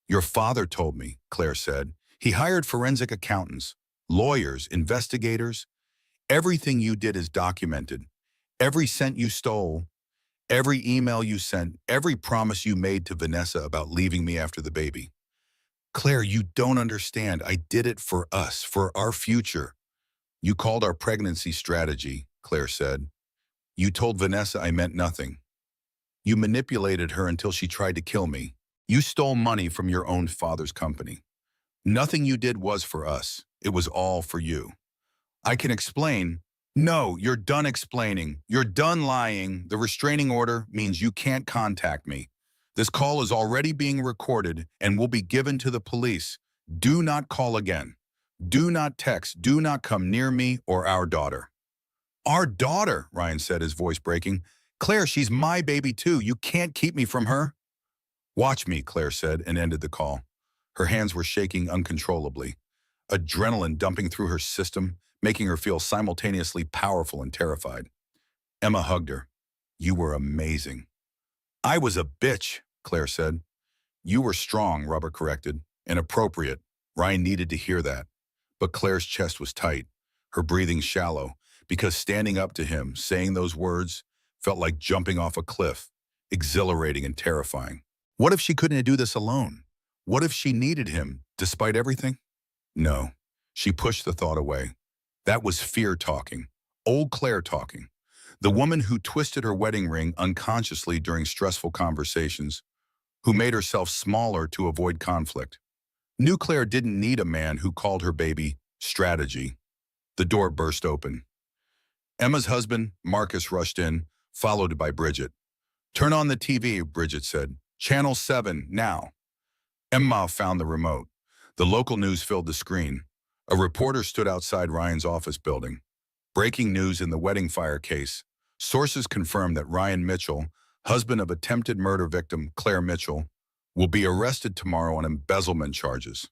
Your father told me, Claire said. He hired forensic accountants, lawyers, investigators. Everything you did is documented. Every cent you stole, every email you sent, every promise you made to Vanessa about leaving me after the baby. Claire, you don't understand. I did it for us, for our future. You called our pregnancy strategy, Claire said. You told Vanessa I meant nothing. You manipulated her until she tried to kill me. You stole money from your own father's company. Nothing you did was for us. It was all for you. I can explain. No, you're done explaining. You're done lying. The restraining order means you can't contact me. This call is already being recorded and will be given to the police. Do not call again. Do not text, do not come near me or our daughter. Our daughter, Ryan said, his voice breaking. Claire, she's my baby too. You can't keep me from her. Watch me, Claire said, and ended the call. Her hands were shaking uncontrollably, adrenaline dumping through her system, making her feel simultaneously powerful and terrified. Emma hugged her. You were amazing. I was a bitch, Claire said. You were strong, Robert corrected. And appropriate. Ryan needed to hear that. But Claire's chest was tight, her breathing shallow, because standing up to him, saying those words, felt like jumping off a cliff, exhilarating and terrifying. What if she couldn't do this alone? What if she needed him, despite everything? No, she pushed the thought away. That was fear talking, old Claire talking. The woman who twisted her wedding ring unconsciously during stressful conversations, who made herself smaller to avoid conflict. New Claire didn't need a man who called her baby strategy. The door burst open. Emma's husband, Marcus, rushed in, followed by Bridget. Turn on the TV, Bridget said. Channel 7, now. Emma found the remote. The local news filled the screen. A reporter stood outside Ryan's office building. Breaking news in the wedding fire case. Sources confirmed that Ryan Mitchell, husband of attempted murder victim Claire Mitchell, will be arrested tomorrow on embezzlement charges.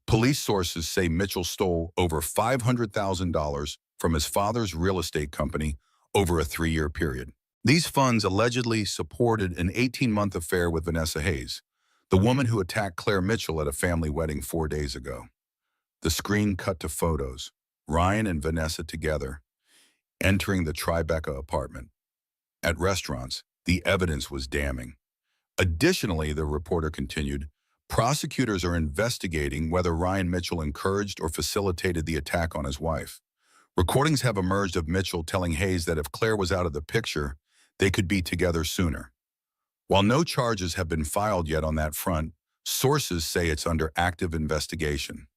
Police sources say Mitchell stole over $500,000 from his father's real estate company over a 3-year period. These funds allegedly supported an 18-month affair with Vanessa Hayes, the woman who attacked Claire Mitchell at a family wedding 4 days ago. The screen cut to photos, Ryan and Vanessa together, entering the Tribeca apartment. At restaurants, the evidence was damning. Additionally, the reporter continued, prosecutors are investigating whether Ryan Mitchell encouraged or facilitated the attack on his wife. Recordings have emerged of Mitchell telling Hayes that if Claire was out of the picture, they could be together sooner. While no charges have been filed yet on that front, sources say it's under active investigation.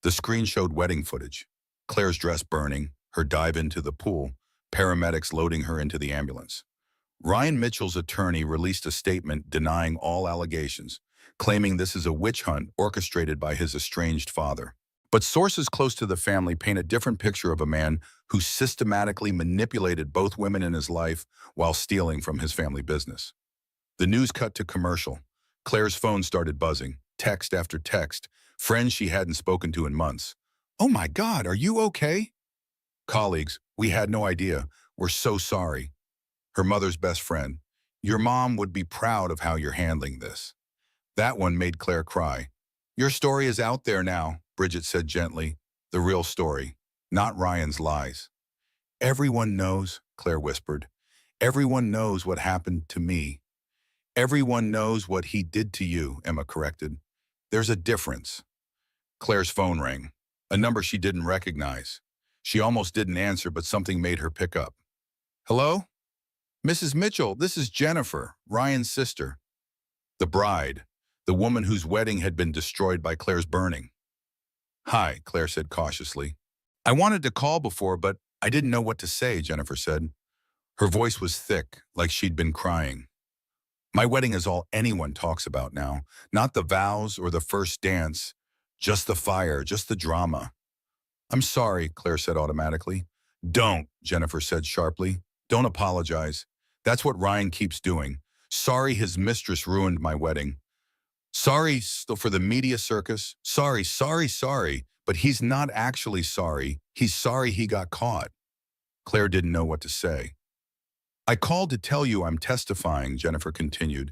The screen showed wedding footage, Claire's dress burning, her dive into the pool, paramedics loading her into the ambulance. Ryan Mitchell's attorney released a statement denying all allegations, claiming this is a witch hunt orchestrated by his estranged father. But sources close to the family paint a different picture of a man who systematically manipulated both women in his life while stealing from his family business. The news cut to commercial. Claire's phone started buzzing, text after text, friends she hadn't spoken to in months. Oh my God, are you okay? Colleagues, we had no idea. We're so sorry. Her mother's best friend. Your mom would be proud of how you're handling this. That one made Claire cry. Your story is out there now, Bridget said gently. The real story, not Ryan's lies. Everyone knows, Claire whispered. Everyone knows what happened to me. Everyone knows what he did to you, Emma corrected. There's a difference. Claire's phone rang, a number she didn't recognize. She almost didn't answer, but something made her pick up. Hello? Mrs. Mitchell, this is Jennifer, Ryan's sister. The bride, the woman whose wedding had been destroyed by Claire's burning. Hi, Claire said cautiously. I wanted to call before, but I didn't know what to say, Jennifer said. Her voice was thick, like she'd been crying. My wedding is all anyone talks about now, not the vows or the first dance, just the fire, just the drama. I'm sorry, Claire said automatically. Don't, Jennifer said sharply. Don't apologize. That's what Ryan keeps doing. Sorry his mistress ruined my wedding. Sorry for the media circus. Sorry, but he's not actually sorry. He's sorry he got caught. Claire didn't know what to say. I called to tell you I'm testifying, Jennifer continued.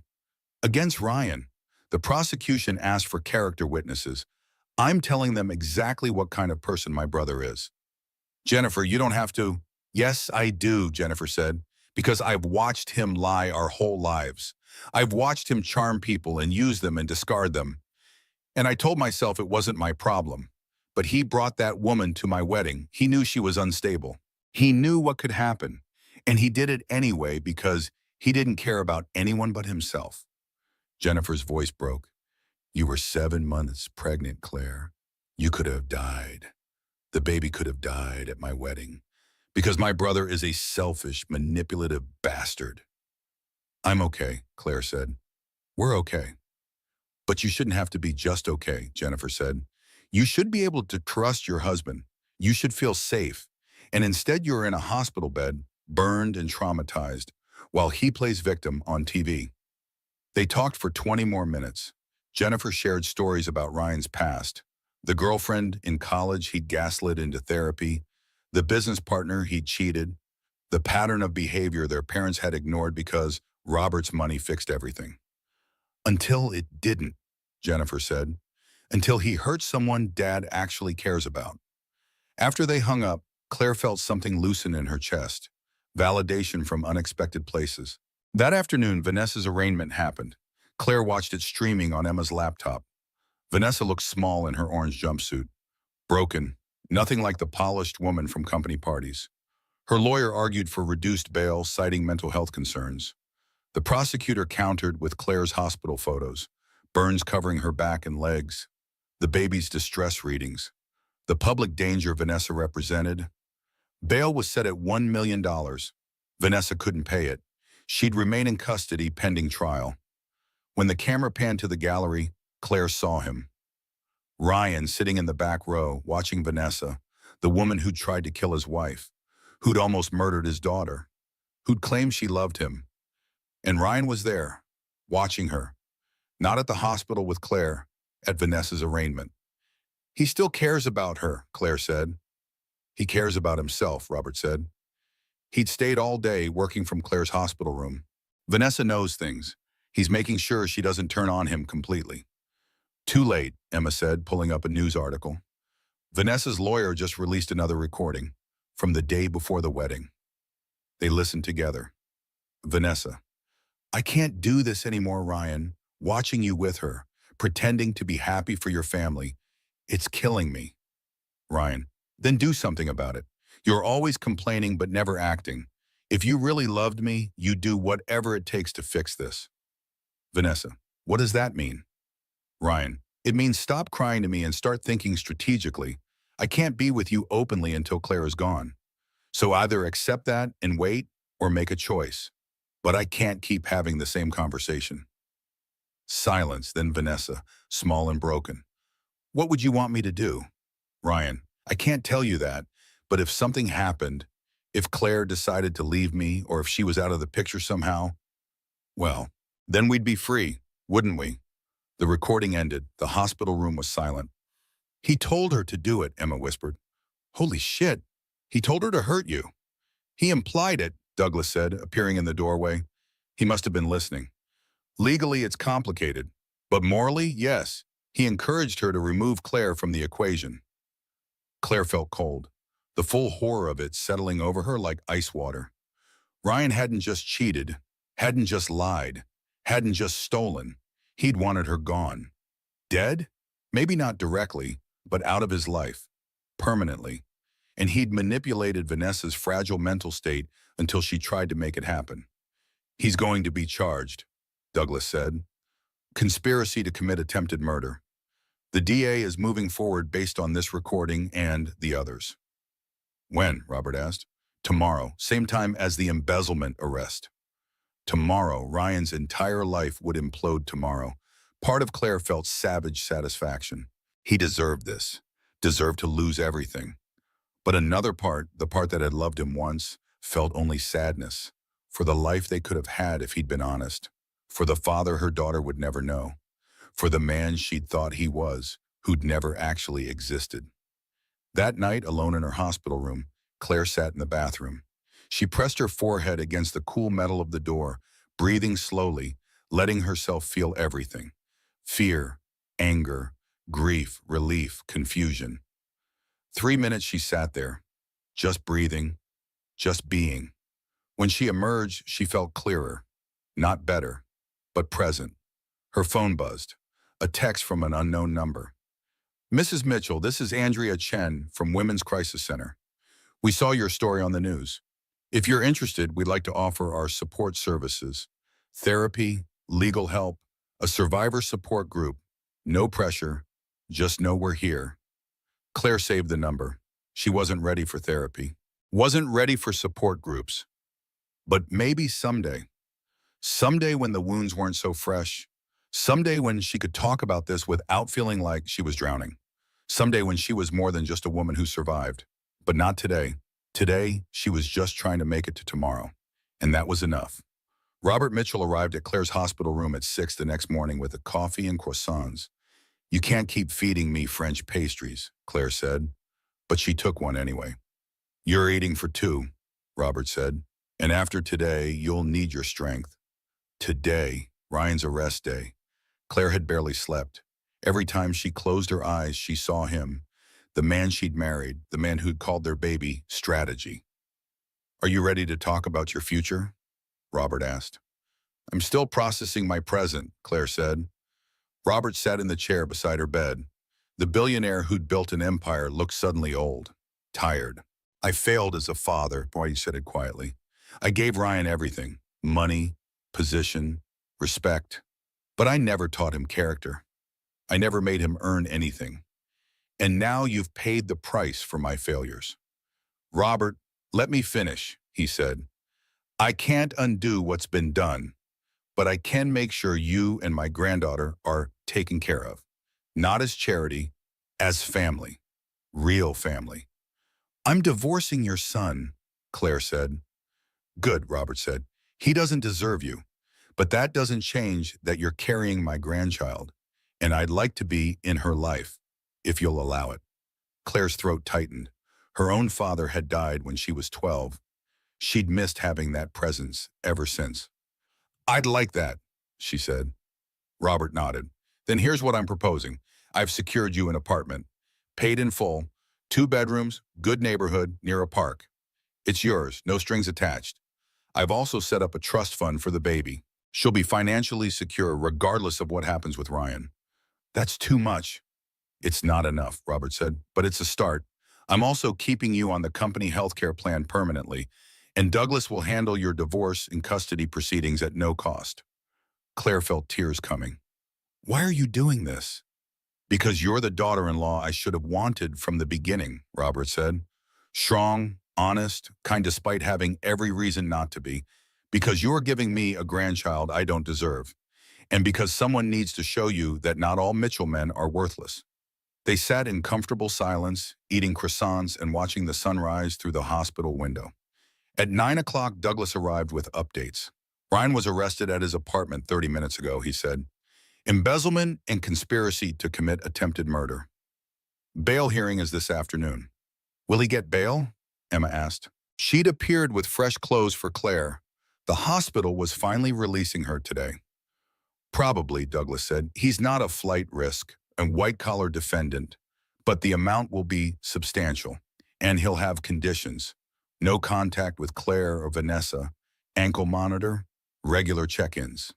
Against Ryan. The prosecution asked for character witnesses. I'm telling them exactly what kind of person my brother is. Jennifer, you don't have to. Yes, I do, Jennifer said, because I've watched him lie our whole lives. I've watched him charm people and use them and discard them. And I told myself it wasn't my problem. But he brought that woman to my wedding. He knew she was unstable. He knew what could happen. And he did it anyway because he didn't care about anyone but himself. Jennifer's voice broke. You were 7 months pregnant, Claire. You could have died. The baby could have died at my wedding. Because my brother is a selfish, manipulative bastard. I'm okay, Claire said. We're okay. But you shouldn't have to be just okay, Jennifer said. You should be able to trust your husband. You should feel safe. And instead you're in a hospital bed, burned and traumatized, while he plays victim on TV. They talked for 20 more minutes. Jennifer shared stories about Ryan's past. The girlfriend in college he'd gaslit into therapy, the business partner he'd cheated, the pattern of behavior their parents had ignored because Robert's money fixed everything. Until it didn't, Jennifer said. Until he hurt someone Dad actually cares about. After they hung up, Claire felt something loosen in her chest. Validation from unexpected places. That afternoon, Vanessa's arraignment happened. Claire watched it streaming on Emma's laptop. Vanessa looked small in her orange jumpsuit. Broken. Nothing like the polished woman from company parties. Her lawyer argued for reduced bail, citing mental health concerns. The prosecutor countered with Claire's hospital photos, burns covering her back and legs, the baby's distress readings, the public danger Vanessa represented. Bail was set at $1 million. Vanessa couldn't pay it. She'd remain in custody pending trial. When the camera panned to the gallery, Claire saw him. Ryan sitting in the back row, watching Vanessa, the woman who'd tried to kill his wife, who'd almost murdered his daughter, who'd claimed she loved him. And Ryan was there, watching her, not at the hospital with Claire, at Vanessa's arraignment. He still cares about her, Claire said. He cares about himself, Robert said. He'd stayed all day working from Claire's hospital room. Vanessa knows things. He's making sure she doesn't turn on him completely. Too late, Emma said, pulling up a news article. Vanessa's lawyer just released another recording from the day before the wedding. They listened together. Vanessa, I can't do this anymore, Ryan. Watching you with her, pretending to be happy for your family. It's killing me. Ryan, then do something about it. You're always complaining but never acting. If you really loved me, you'd do whatever it takes to fix this. Vanessa, what does that mean? Ryan, it means stop crying to me and start thinking strategically. I can't be with you openly until Claire is gone. So either accept that and wait or make a choice. But I can't keep having the same conversation. Silence, then Vanessa, small and broken. What would you want me to do? Ryan, I can't tell you that, but if something happened, if Claire decided to leave me or if she was out of the picture somehow, well, then we'd be free, wouldn't we? The recording ended. The hospital room was silent. He told her to do it, Emma whispered. Holy shit. He told her to hurt you. He implied it, Douglas said, appearing in the doorway. He must have been listening. Legally, it's complicated. But morally, yes. He encouraged her to remove Claire from the equation. Claire felt cold, the full horror of it settling over her like ice water. Ryan hadn't just cheated, hadn't just lied, hadn't just stolen. He'd wanted her gone. Dead? Maybe not directly, but out of his life, permanently. And he'd manipulated Vanessa's fragile mental state until she tried to make it happen. He's going to be charged, Douglas said. Conspiracy to commit attempted murder. The DA is moving forward based on this recording and the others. When? Robert asked. Tomorrow, same time as the embezzlement arrest. Tomorrow, Ryan's entire life would implode tomorrow. Part of Claire felt savage satisfaction. He deserved this, deserved to lose everything. But another part, the part that had loved him once, felt only sadness for the life they could have had if he'd been honest, for the father her daughter would never know, for the man she'd thought he was, who'd never actually existed. That night, alone in her hospital room, Claire sat in the bathroom. She pressed her forehead against the cool metal of the door, breathing slowly, letting herself feel everything. Fear, anger, grief, relief, confusion. 3 minutes she sat there, just breathing, just being. When she emerged, she felt clearer, not better, but present. Her phone buzzed, a text from an unknown number. Mrs. Mitchell, this is Andrea Chen from Women's Crisis Center. We saw your story on the news. If you're interested, we'd like to offer our support services, therapy, legal help, a survivor support group. No pressure, just know we're here. Claire saved the number. She wasn't ready for therapy, wasn't ready for support groups. But maybe someday. Someday when the wounds weren't so fresh. Someday when she could talk about this without feeling like she was drowning. Someday when she was more than just a woman who survived. But not today. Today, she was just trying to make it to tomorrow. And that was enough. Robert Mitchell arrived at Claire's hospital room at 6 the next morning with a coffee and croissants. "You can't keep feeding me French pastries," Claire said, but she took one anyway. "You're eating for two," Robert said, "and after today, you'll need your strength." Today, Ryan's arrest day. Claire had barely slept. Every time she closed her eyes, she saw him, the man she'd married, the man who'd called their baby strategy. "Are you ready to talk about your future?" Robert asked. "I'm still processing my present," Claire said. Robert sat in the chair beside her bed. The billionaire who'd built an empire looked suddenly old, tired. "I failed as a father," he said it quietly. "I gave Ryan everything, money, position, respect. But I never taught him character. I never made him earn anything. And now you've paid the price for my failures." "Robert, let me finish," he said. "I can't undo what's been done, but I can make sure you and my granddaughter are taken care of. Not as charity, as family. Real family." "I'm divorcing your son," Claire said. "Good," Robert said. "He doesn't deserve you. But that doesn't change that you're carrying my grandchild, and I'd like to be in her life, if you'll allow it." Claire's throat tightened. Her own father had died when she was 12. She'd missed having that presence ever since. "I'd like that," she said. Robert nodded. "Then here's what I'm proposing. I've secured you an apartment, paid in full, 2 bedrooms, good neighborhood, near a park. It's yours, no strings attached. I've also set up a trust fund for the baby. She'll be financially secure regardless of what happens with Ryan." "That's too much." "It's not enough," Robert said, "but it's a start. I'm also keeping you on the company healthcare plan permanently, and Douglas will handle your divorce and custody proceedings at no cost." Claire felt tears coming. "Why are you doing this?" "Because you're the daughter-in-law I should have wanted from the beginning," Robert said. "Strong, honest, kind despite having every reason not to be. Because you're giving me a grandchild I don't deserve. And because someone needs to show you that not all Mitchell men are worthless." They sat in comfortable silence, eating croissants and watching the sunrise through the hospital window. At 9 o'clock, Douglas arrived with updates. "Ryan was arrested at his apartment 30 minutes ago," he said. "Embezzlement and conspiracy to commit attempted murder. Bail hearing is this afternoon." "Will he get bail?" Emma asked. She'd appeared with fresh clothes for Claire. The hospital was finally releasing her today. "Probably," Douglas said. "He's not a flight risk, a white-collar defendant, but the amount will be substantial, and he'll have conditions. No contact with Claire or Vanessa, ankle monitor, regular check-ins."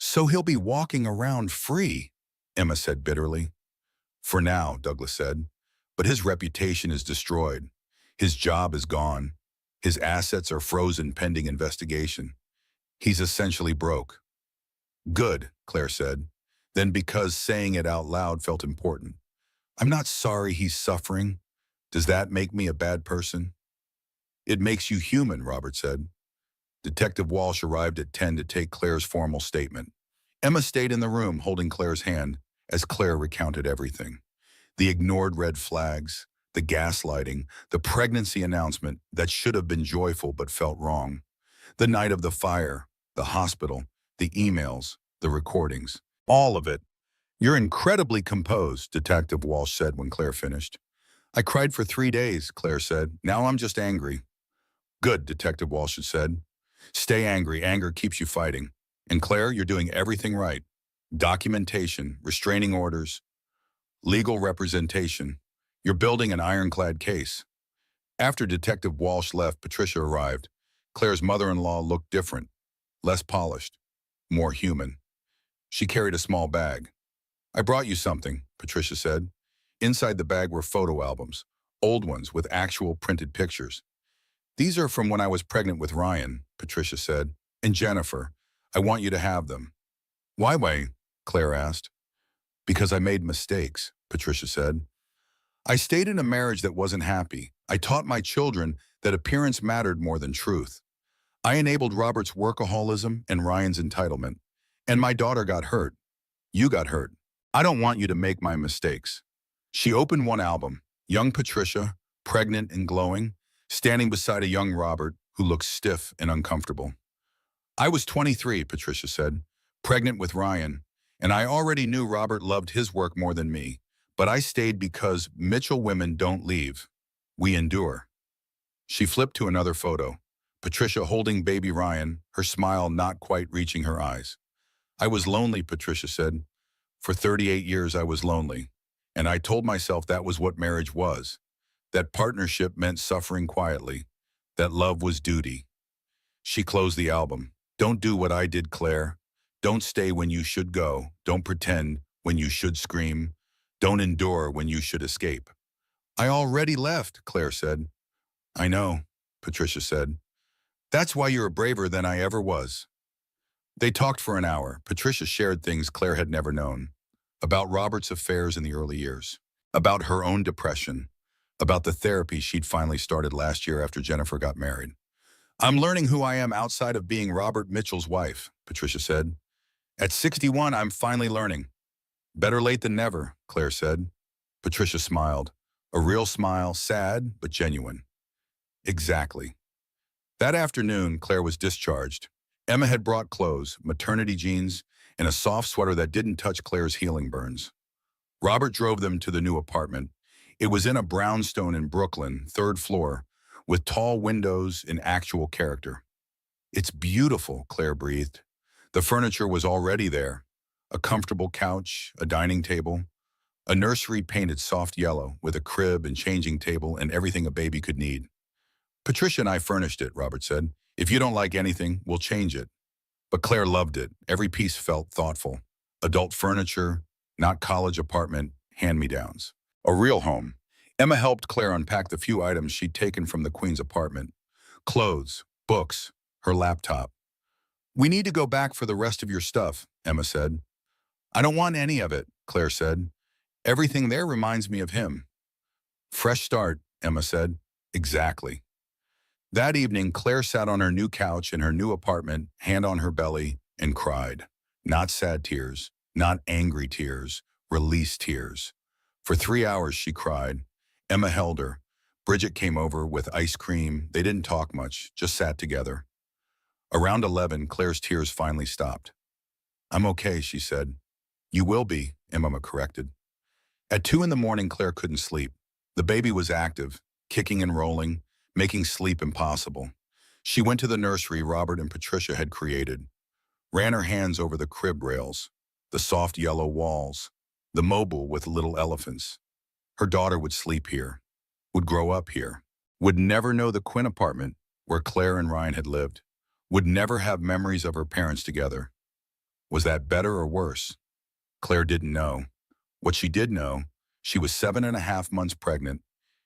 "So he'll be walking around free," Emma said bitterly. "For now," Douglas said, "but his reputation is destroyed. His job is gone. His assets are frozen pending investigation. He's essentially broke." "Good," Claire said. Then, because saying it out loud felt important, "I'm not sorry he's suffering. Does that make me a bad person?" "It makes you human," Robert said. Detective Walsh arrived at 10 to take Claire's formal statement. Emma stayed in the room holding Claire's hand as Claire recounted everything. The ignored red flags, the gaslighting, the pregnancy announcement that should have been joyful but felt wrong. The night of the fire, the hospital, the emails, the recordings. All of it. "You're incredibly composed," Detective Walsh said when Claire finished. "I cried for 3 days," Claire said. "Now I'm just angry." "Good," Detective Walsh said. "Stay angry. Anger keeps you fighting. And Claire, you're doing everything right. Documentation, restraining orders, legal representation. You're building an ironclad case." After Detective Walsh left, Patricia arrived. Claire's mother-in-law looked different, less polished, more human. She carried a small bag. "I brought you something," Patricia said. Inside the bag were photo albums, old ones with actual printed pictures. "These are from when I was pregnant with Ryan," Patricia said. "And Jennifer, I want you to have them." "Why?" Claire asked. "Because I made mistakes," Patricia said. "I stayed in a marriage that wasn't happy. I taught my children that appearance mattered more than truth. I enabled Robert's workaholism and Ryan's entitlement. And my daughter got hurt. You got hurt. I don't want you to make my mistakes." She opened one album, young Patricia, pregnant and glowing, standing beside a young Robert who looked stiff and uncomfortable. I was 23, Patricia said, pregnant with Ryan, and I already knew Robert loved his work more than me, but I stayed because Mitchell women don't leave. We endure. She flipped to another photo, Patricia holding baby Ryan, her smile not quite reaching her eyes. I was lonely, Patricia said. For 38 years I was lonely, and I told myself that was what marriage was, that partnership meant suffering quietly, that love was duty. She closed the album. Don't do what I did, Claire. Don't stay when you should go. Don't pretend when you should scream. Don't endure when you should escape. I already left, Claire said. I know, Patricia said. That's why you're braver than I ever was. They talked for an hour. Patricia shared things Claire had never known. About Robert's affairs in the early years. About her own depression. About the therapy she'd finally started last year after Jennifer got married. I'm learning who I am outside of being Robert Mitchell's wife, Patricia said. At 61, I'm finally learning. Better late than never, Claire said. Patricia smiled. A real smile, sad but genuine. Exactly. That afternoon, Claire was discharged. Emma had brought clothes, maternity jeans, and a soft sweater that didn't touch Claire's healing burns. Robert drove them to the new apartment. It was in a brownstone in Brooklyn, 3rd floor, with tall windows and actual character. It's beautiful, Claire breathed. The furniture was already there. A comfortable couch, a dining table, a nursery painted soft yellow with a crib and changing table and everything a baby could need. Patricia and I furnished it, Robert said. If you don't like anything, we'll change it. But Claire loved it. Every piece felt thoughtful. Adult furniture, not college apartment, hand-me-downs. A real home. Emma helped Claire unpack the few items she'd taken from the Queen's apartment. Clothes, books, her laptop. We need to go back for the rest of your stuff, Emma said. I don't want any of it, Claire said. Everything there reminds me of him. Fresh start, Emma said. Exactly. That evening, Claire sat on her new couch in her new apartment, hand on her belly, and cried. Not sad tears, not angry tears, released tears. For 3 hours she cried. Emma held her. Bridget came over with ice cream. They didn't talk much, just sat together. Around 11, Claire's tears finally stopped. I'm okay, she said. You will be, Emma corrected. At 2 in the morning, Claire couldn't sleep. The baby was active, kicking and rolling, making sleep impossible. She went to the nursery Robert and Patricia had created, ran her hands over the crib rails, the soft yellow walls, the mobile with little elephants. Her daughter would sleep here, would grow up here, would never know the Quinn apartment where Claire and Ryan had lived, would never have memories of her parents together. Was that better or worse? Claire didn't know. What she did know, she was 7.5 months pregnant,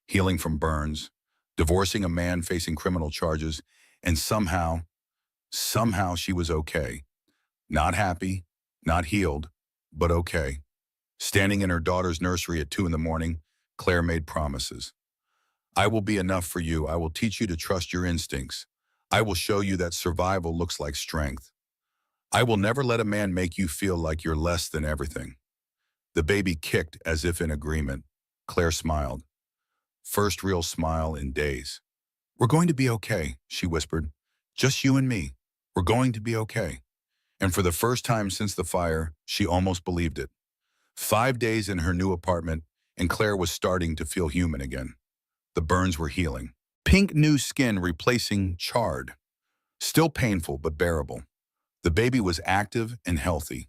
healing from burns, divorcing a man facing criminal charges, and somehow she was okay. Not happy, not healed, but okay. Standing in her daughter's nursery at 2 in the morning, Claire made promises. I will be enough for you. I will teach you to trust your instincts. I will show you that survival looks like strength. I will never let a man make you feel like you're less than everything. The baby kicked as if in agreement. Claire smiled. First real smile in days. We're going to be okay, she whispered. Just you and me. We're going to be okay. And for the first time since the fire, she almost believed it. 5 days in her new apartment, and Claire was starting to feel human again. The burns were healing. Pink new skin replacing charred. Still painful, but bearable. The baby was active and healthy.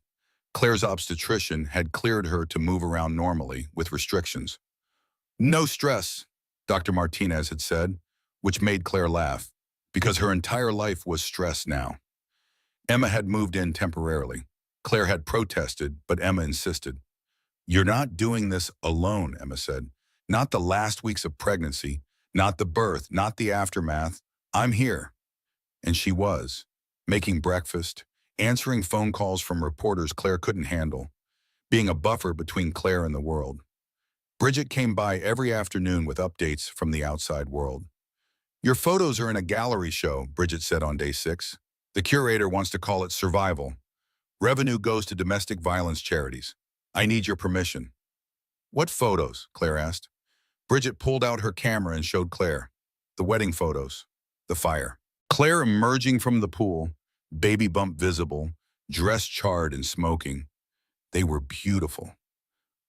Claire's obstetrician had cleared her to move around normally with restrictions. No stress, Dr. Martinez had said, which made Claire laugh, because her entire life was stress now. Emma had moved in temporarily. Claire had protested, but Emma insisted. You're not doing this alone, Emma said. Not the last weeks of pregnancy, not the birth, not the aftermath. I'm here. And she was, making breakfast, answering phone calls from reporters Claire couldn't handle, being a buffer between Claire and the world. Bridget came by every afternoon with updates from the outside world. Your photos are in a gallery show, Bridget said on day 6. The curator wants to call it survival. Revenue goes to domestic violence charities. I need your permission. What photos? Claire asked. Bridget pulled out her camera and showed Claire. The wedding photos. The fire. Claire emerging from the pool, baby bump visible, dress charred and smoking. They were beautiful.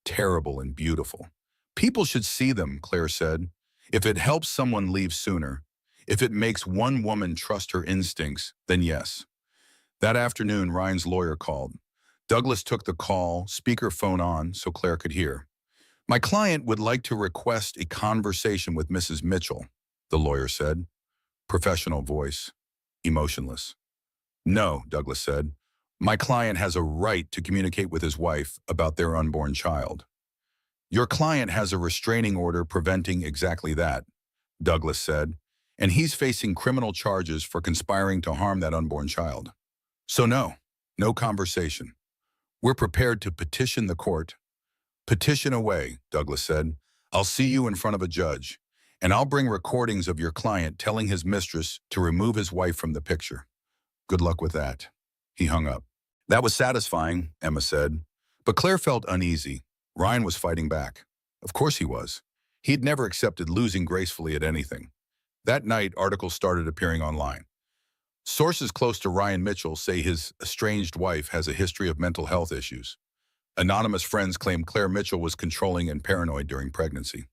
Terrible and beautiful. People should see them, Claire said. If it helps someone leave sooner, if it makes one woman trust her instincts, then yes. That afternoon, Ryan's lawyer called. Douglas took the call, speakerphone on, so Claire could hear. My client would like to request a conversation with Mrs. Mitchell, the lawyer said. Professional voice, emotionless. No, Douglas said. My client has a right to communicate with his wife about their unborn child. Your client has a restraining order preventing exactly that, Douglas said, and he's facing criminal charges for conspiring to harm that unborn child. So no conversation. We're prepared to petition the court. Petition away, Douglas said. I'll see you in front of a judge, and I'll bring recordings of your client telling his mistress to remove his wife from the picture. Good luck with that. He hung up. That was satisfying, Emma said. But Claire felt uneasy. Ryan was fighting back. Of course he was. He'd never accepted losing gracefully at anything. That night, articles started appearing online. Sources close to Ryan Mitchell say his estranged wife has a history of mental health issues. Anonymous friends claim Claire Mitchell was controlling and paranoid during pregnancy.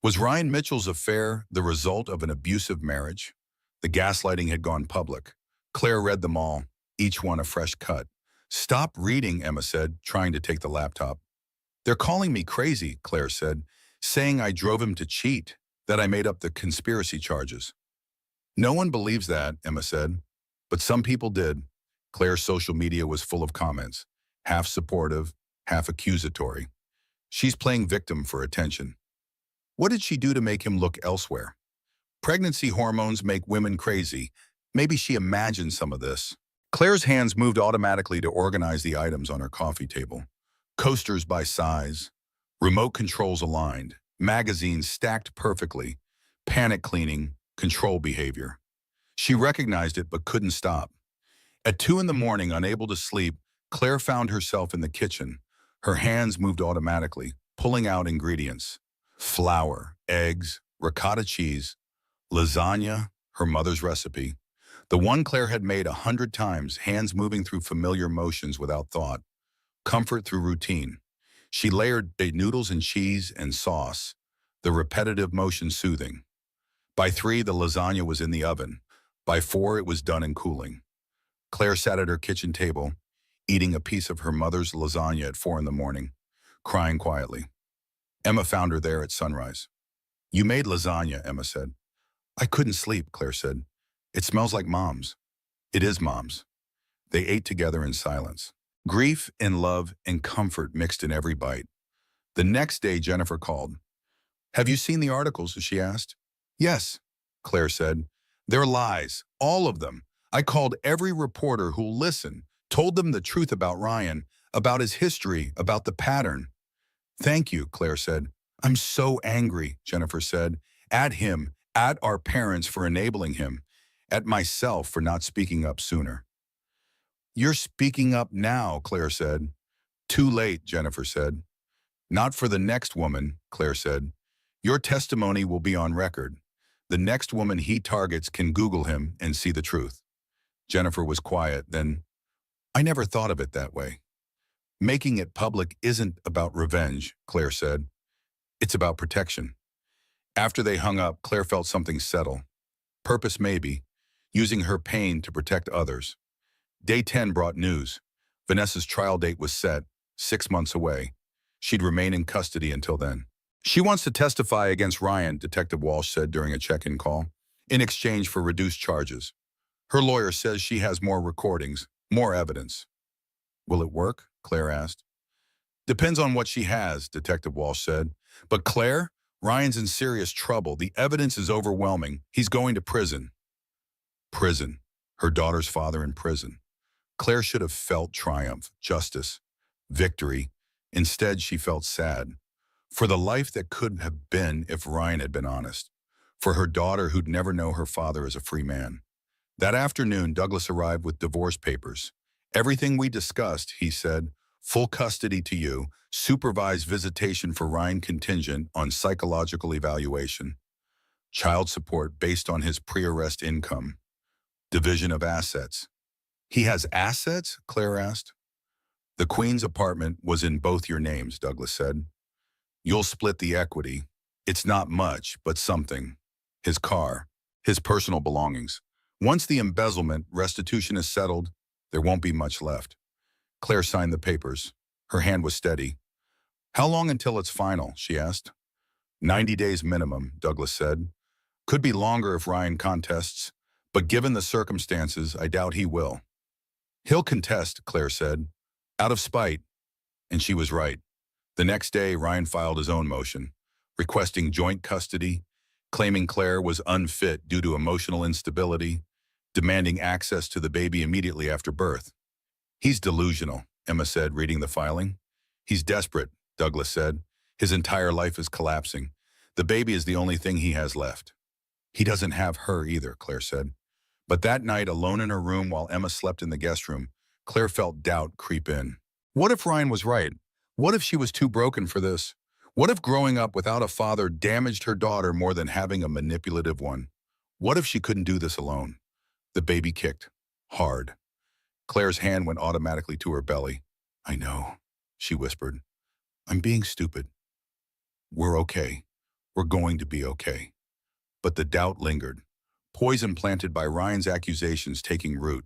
Was Ryan Mitchell's affair the result of an abusive marriage? The gaslighting had gone public. Claire read them all, each one a fresh cut. Stop reading, Emma said, trying to take the laptop. They're calling me crazy, Claire said, saying I drove him to cheat, that I made up the conspiracy charges. No one believes that, Emma said, but some people did. Claire's social media was full of comments, half supportive, half accusatory. She's playing victim for attention. What did she do to make him look elsewhere? Pregnancy hormones make women crazy. Maybe she imagined some of this. Claire's hands moved automatically to organize the items on her coffee table. Coasters by size, remote controls aligned, magazines stacked perfectly, panic cleaning, control behavior. She recognized it but couldn't stop. At 2 a.m, unable to sleep, Claire found herself in the kitchen. Her hands moved automatically, pulling out ingredients. Flour, eggs, ricotta cheese, lasagna, her mother's recipe. The one Claire had made 100 times, hands moving through familiar motions without thought. Comfort through routine. She layered noodles and cheese and sauce, the repetitive motion soothing. By 3, the lasagna was in the oven. By 4, it was done and cooling. Claire sat at her kitchen table, eating a piece of her mother's lasagna at 4 a.m, crying quietly. Emma found her there at sunrise. You made lasagna, Emma said. I couldn't sleep, Claire said. It smells like Mom's. It is Mom's. They ate together in silence. Grief and love and comfort mixed in every bite. The next day, Jennifer called. Have you seen the articles? She asked. Yes, Claire said. They're lies, all of them. I called every reporter who'll listen, told them the truth about Ryan, about his history, about the pattern. Thank you, Claire said. I'm so angry, Jennifer said. At him, at our parents for enabling him, at myself for not speaking up sooner. You're speaking up now, Claire said. Too late, Jennifer said. Not for the next woman, Claire said. Your testimony will be on record. The next woman he targets can Google him and see the truth. Jennifer was quiet, then, I never thought of it that way. Making it public isn't about revenge, Claire said. It's about protection. After they hung up, Claire felt something settle. Purpose maybe, using her pain to protect others. Day 10 brought news. Vanessa's trial date was set, 6 months away. She'd remain in custody until then. She wants to testify against Ryan, Detective Walsh said during a check-in call, in exchange for reduced charges. Her lawyer says she has more recordings, more evidence. Will it work? Claire asked. Depends on what she has, Detective Walsh said. But Claire, Ryan's in serious trouble. The evidence is overwhelming. He's going to prison. Prison. Her daughter's father in prison. Claire should have felt triumph, justice, victory. Instead, she felt sad. For the life that could have been if Ryan had been honest. For her daughter who'd never know her father as a free man. That afternoon, Douglas arrived with divorce papers. Everything we discussed, he said, Full custody to you. Supervised visitation for Ryan contingent on psychological evaluation. Child support based on his pre-arrest income. Division of assets. He has assets? Claire asked. The Queen's apartment was in both your names, Douglas said. You'll split the equity. It's not much, but something. His car, his personal belongings. Once the embezzlement restitution is settled, there won't be much left. Claire signed the papers. Her hand was steady. How long until it's final? She asked. 90 days minimum, Douglas said. Could be longer if Ryan contests, but given the circumstances, I doubt he will. He'll contest, Claire said, out of spite. And she was right. The next day, Ryan filed his own motion, requesting joint custody, claiming Claire was unfit due to emotional instability, demanding access to the baby immediately after birth. He's delusional, Emma said, reading the filing. He's desperate, Douglas said. His entire life is collapsing. The baby is the only thing he has left. He doesn't have her either, Claire said. But that night, alone in her room while Emma slept in the guest room, Claire felt doubt creep in. What if Ryan was right? What if she was too broken for this? What if growing up without a father damaged her daughter more than having a manipulative one? What if she couldn't do this alone? The baby kicked. Hard. Claire's hand went automatically to her belly. I know, she whispered. I'm being stupid. We're okay. We're going to be okay. But the doubt lingered, poison planted by Ryan's accusations taking root.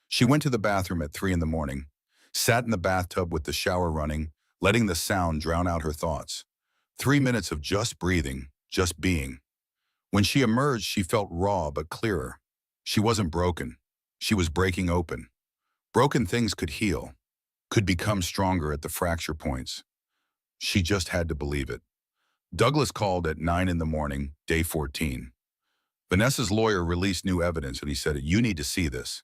She went to the bathroom at 3 in the morning, sat in the bathtub with the shower running, letting the sound drown out her thoughts. 3 minutes of just breathing, just being. When she emerged, she felt raw but clearer. She wasn't broken. She was breaking open. Broken things could heal, could become stronger at the fracture points. She just had to believe it. Douglas called at 9 in the morning, day 14. Vanessa's lawyer released new evidence and he said, you need to see this.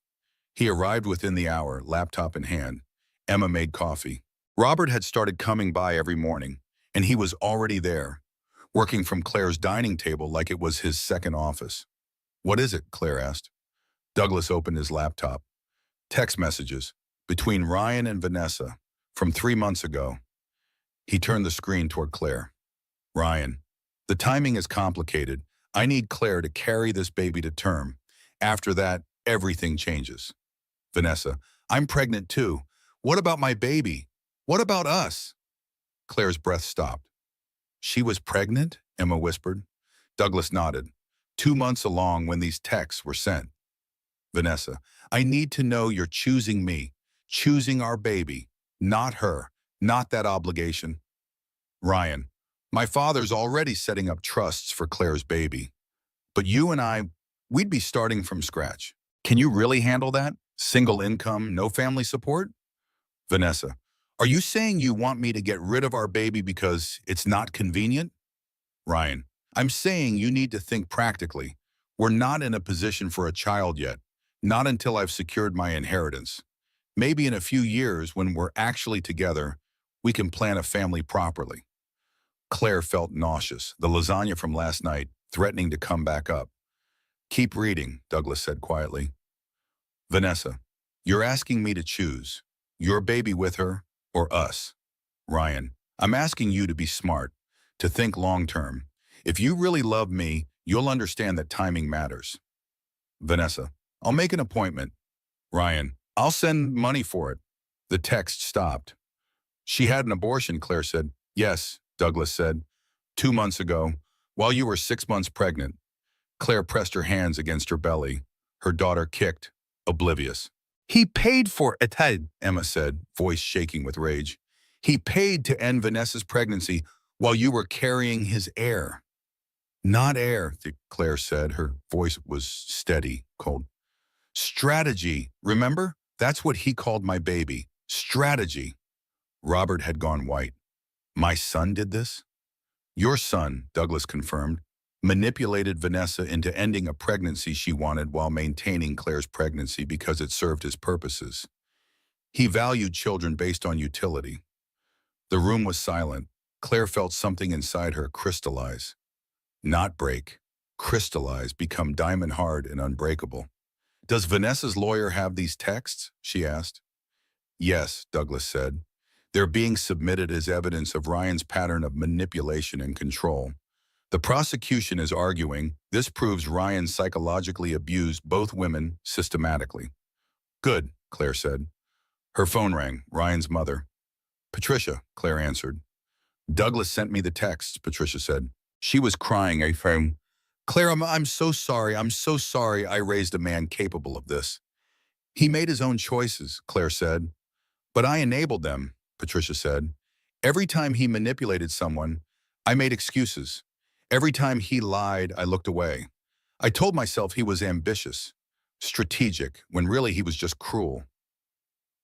He arrived within the hour, laptop in hand. Emma made coffee. Robert had started coming by every morning, and he was already there, working from Claire's dining table like it was his second office. What is it? Claire asked. Douglas opened his laptop. Text messages between Ryan and Vanessa from 3 months ago. He turned the screen toward Claire. Ryan, the timing is complicated. I need Claire to carry this baby to term. After that, everything changes. Vanessa, I'm pregnant too. What about my baby? What about us? Claire's breath stopped. She was pregnant? Emma whispered. Douglas nodded. 2 months along when these texts were sent. Vanessa, I need to know you're choosing me, choosing our baby, not her, not that obligation. Ryan, my father's already setting up trusts for Claire's baby. But you and I, we'd be starting from scratch. Can you really handle that? Single income, no family support? Vanessa, are you saying you want me to get rid of our baby because it's not convenient? Ryan, I'm saying you need to think practically. We're not in a position for a child yet, not until I've secured my inheritance. Maybe in a few years, when we're actually together, we can plan a family properly. Claire felt nauseous, the lasagna from last night, threatening to come back up. Keep reading, Douglas said quietly. Vanessa, you're asking me to choose. Your baby with her, or us. Ryan, I'm asking you to be smart, to think long-term. If you really love me, you'll understand that timing matters. Vanessa, I'll make an appointment. Ryan, I'll send money for it. The text stopped. She had an abortion, Claire said. Yes, Douglas said. 2 months ago, while you were 6 months pregnant. Claire pressed her hands against her belly. Her daughter kicked, oblivious. He paid for it, Emma said, voice shaking with rage. He paid to end Vanessa's pregnancy while you were carrying his heir. Not heir, Claire said. Her voice was steady, cold. Strategy, remember? That's what he called my baby. Strategy. Robert had gone white. My son did this? Your son, Douglas confirmed, manipulated Vanessa into ending a pregnancy she wanted while maintaining Claire's pregnancy because it served his purposes. He valued children based on utility. The room was silent. Claire felt something inside her crystallize. Not break. Crystallize, become diamond hard and unbreakable. Does Vanessa's lawyer have these texts? She asked. Yes, Douglas said. They're being submitted as evidence of Ryan's pattern of manipulation and control. The prosecution is arguing this proves Ryan psychologically abused both women systematically. Good, Claire said. Her phone rang, Ryan's mother. Patricia, Claire answered. Douglas sent me the text, Patricia said. She was crying, I phone. Claire, I'm so sorry. I'm so sorry I raised a man capable of this. He made his own choices, Claire said. But I enabled them, Patricia said. Every time he manipulated someone, I made excuses. Every time he lied, I looked away. I told myself he was ambitious, strategic, when really he was just cruel.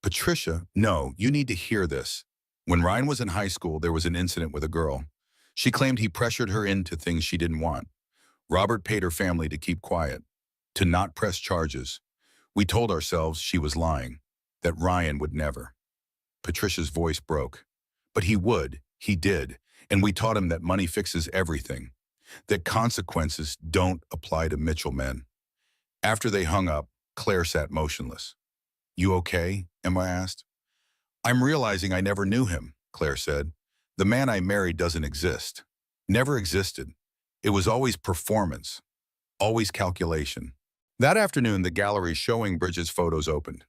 Patricia, no, you need to hear this. When Ryan was in high school, there was an incident with a girl. She claimed he pressured her into things she didn't want. Robert paid her family to keep quiet, to not press charges. We told ourselves she was lying, that Ryan would never. Patricia's voice broke. But he would, he did, and we taught him that money fixes everything, that consequences don't apply to Mitchell men. After they hung up, Claire sat motionless. You okay? Emma asked. I'm realizing I never knew him, Claire said. The man I married doesn't exist. Never existed. It was always performance, always calculation. That afternoon, the gallery showing Bridget's photos opened.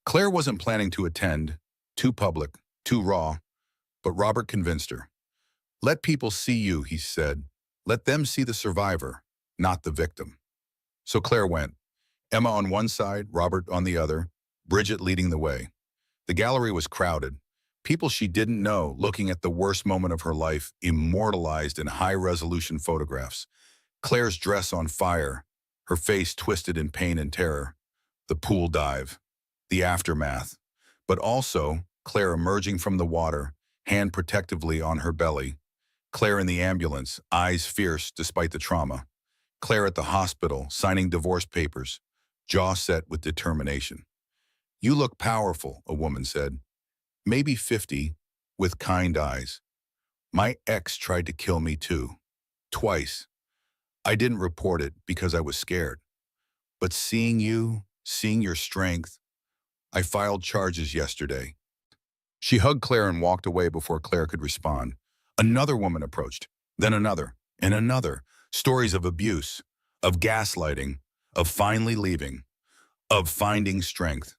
Claire wasn't planning to attend, too public, too raw, but Robert convinced her. Let people see you, he said. Let them see the survivor, not the victim. So Claire went. Emma on one side, Robert on the other, Bridget leading the way. The gallery was crowded. People she didn't know looking at the worst moment of her life immortalized in high-resolution photographs. Claire's dress on fire, her face twisted in pain and terror. The pool dive, the aftermath. But also, Claire emerging from the water, hand protectively on her belly. Claire in the ambulance, eyes fierce despite the trauma. Claire at the hospital, signing divorce papers, jaw set with determination. You look powerful, a woman said. Maybe 50, with kind eyes. My ex tried to kill me too. Twice. I didn't report it because I was scared. But seeing you, seeing your strength, I filed charges yesterday. She hugged Claire and walked away before Claire could respond. Another woman approached, then another, and another. Stories of abuse, of gaslighting, of finally leaving, of finding strength.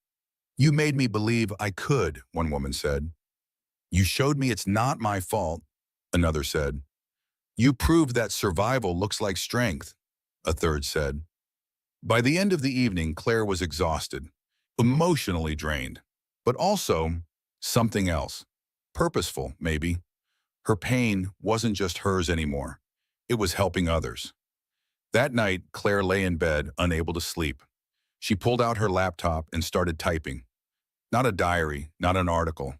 You made me believe I could, one woman said. You showed me it's not my fault, another said. You proved that survival looks like strength, a third said. By the end of the evening, Claire was exhausted, emotionally drained, but also something else, purposeful, maybe. Her pain wasn't just hers anymore. It was helping others. That night, Claire lay in bed, unable to sleep. She pulled out her laptop and started typing. Not a diary, not an article,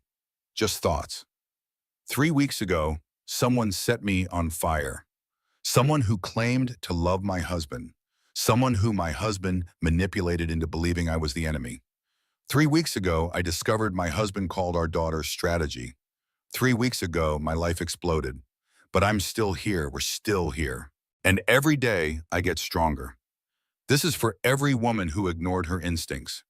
just thoughts. 3 weeks ago, someone set me on fire. Someone who claimed to love my husband. Someone who my husband manipulated into believing I was the enemy. 3 weeks ago, I discovered my husband called our daughter strategy. 3 weeks ago, my life exploded. But I'm still here, we're still here. And every day, I get stronger. This is for every woman who ignored her instincts,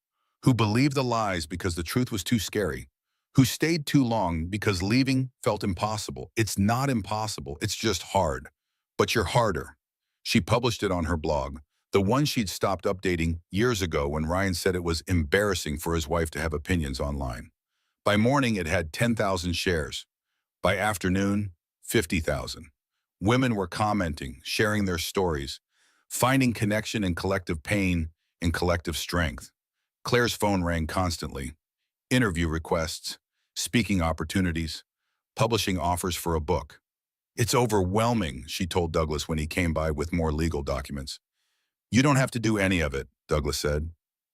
who believed the lies because the truth was too scary, who stayed too long because leaving felt impossible. It's not impossible, it's just hard. But you're harder. She published it on her blog, the one she'd stopped updating years ago when Ryan said it was embarrassing for his wife to have opinions online. By morning, it had 10,000 shares. By afternoon, 50,000. Women were commenting, sharing their stories, finding connection in collective pain and collective strength. Claire's phone rang constantly. Interview requests, speaking opportunities, publishing offers for a book. It's overwhelming, she told Douglas when he came by with more legal documents. You don't have to do any of it, Douglas said.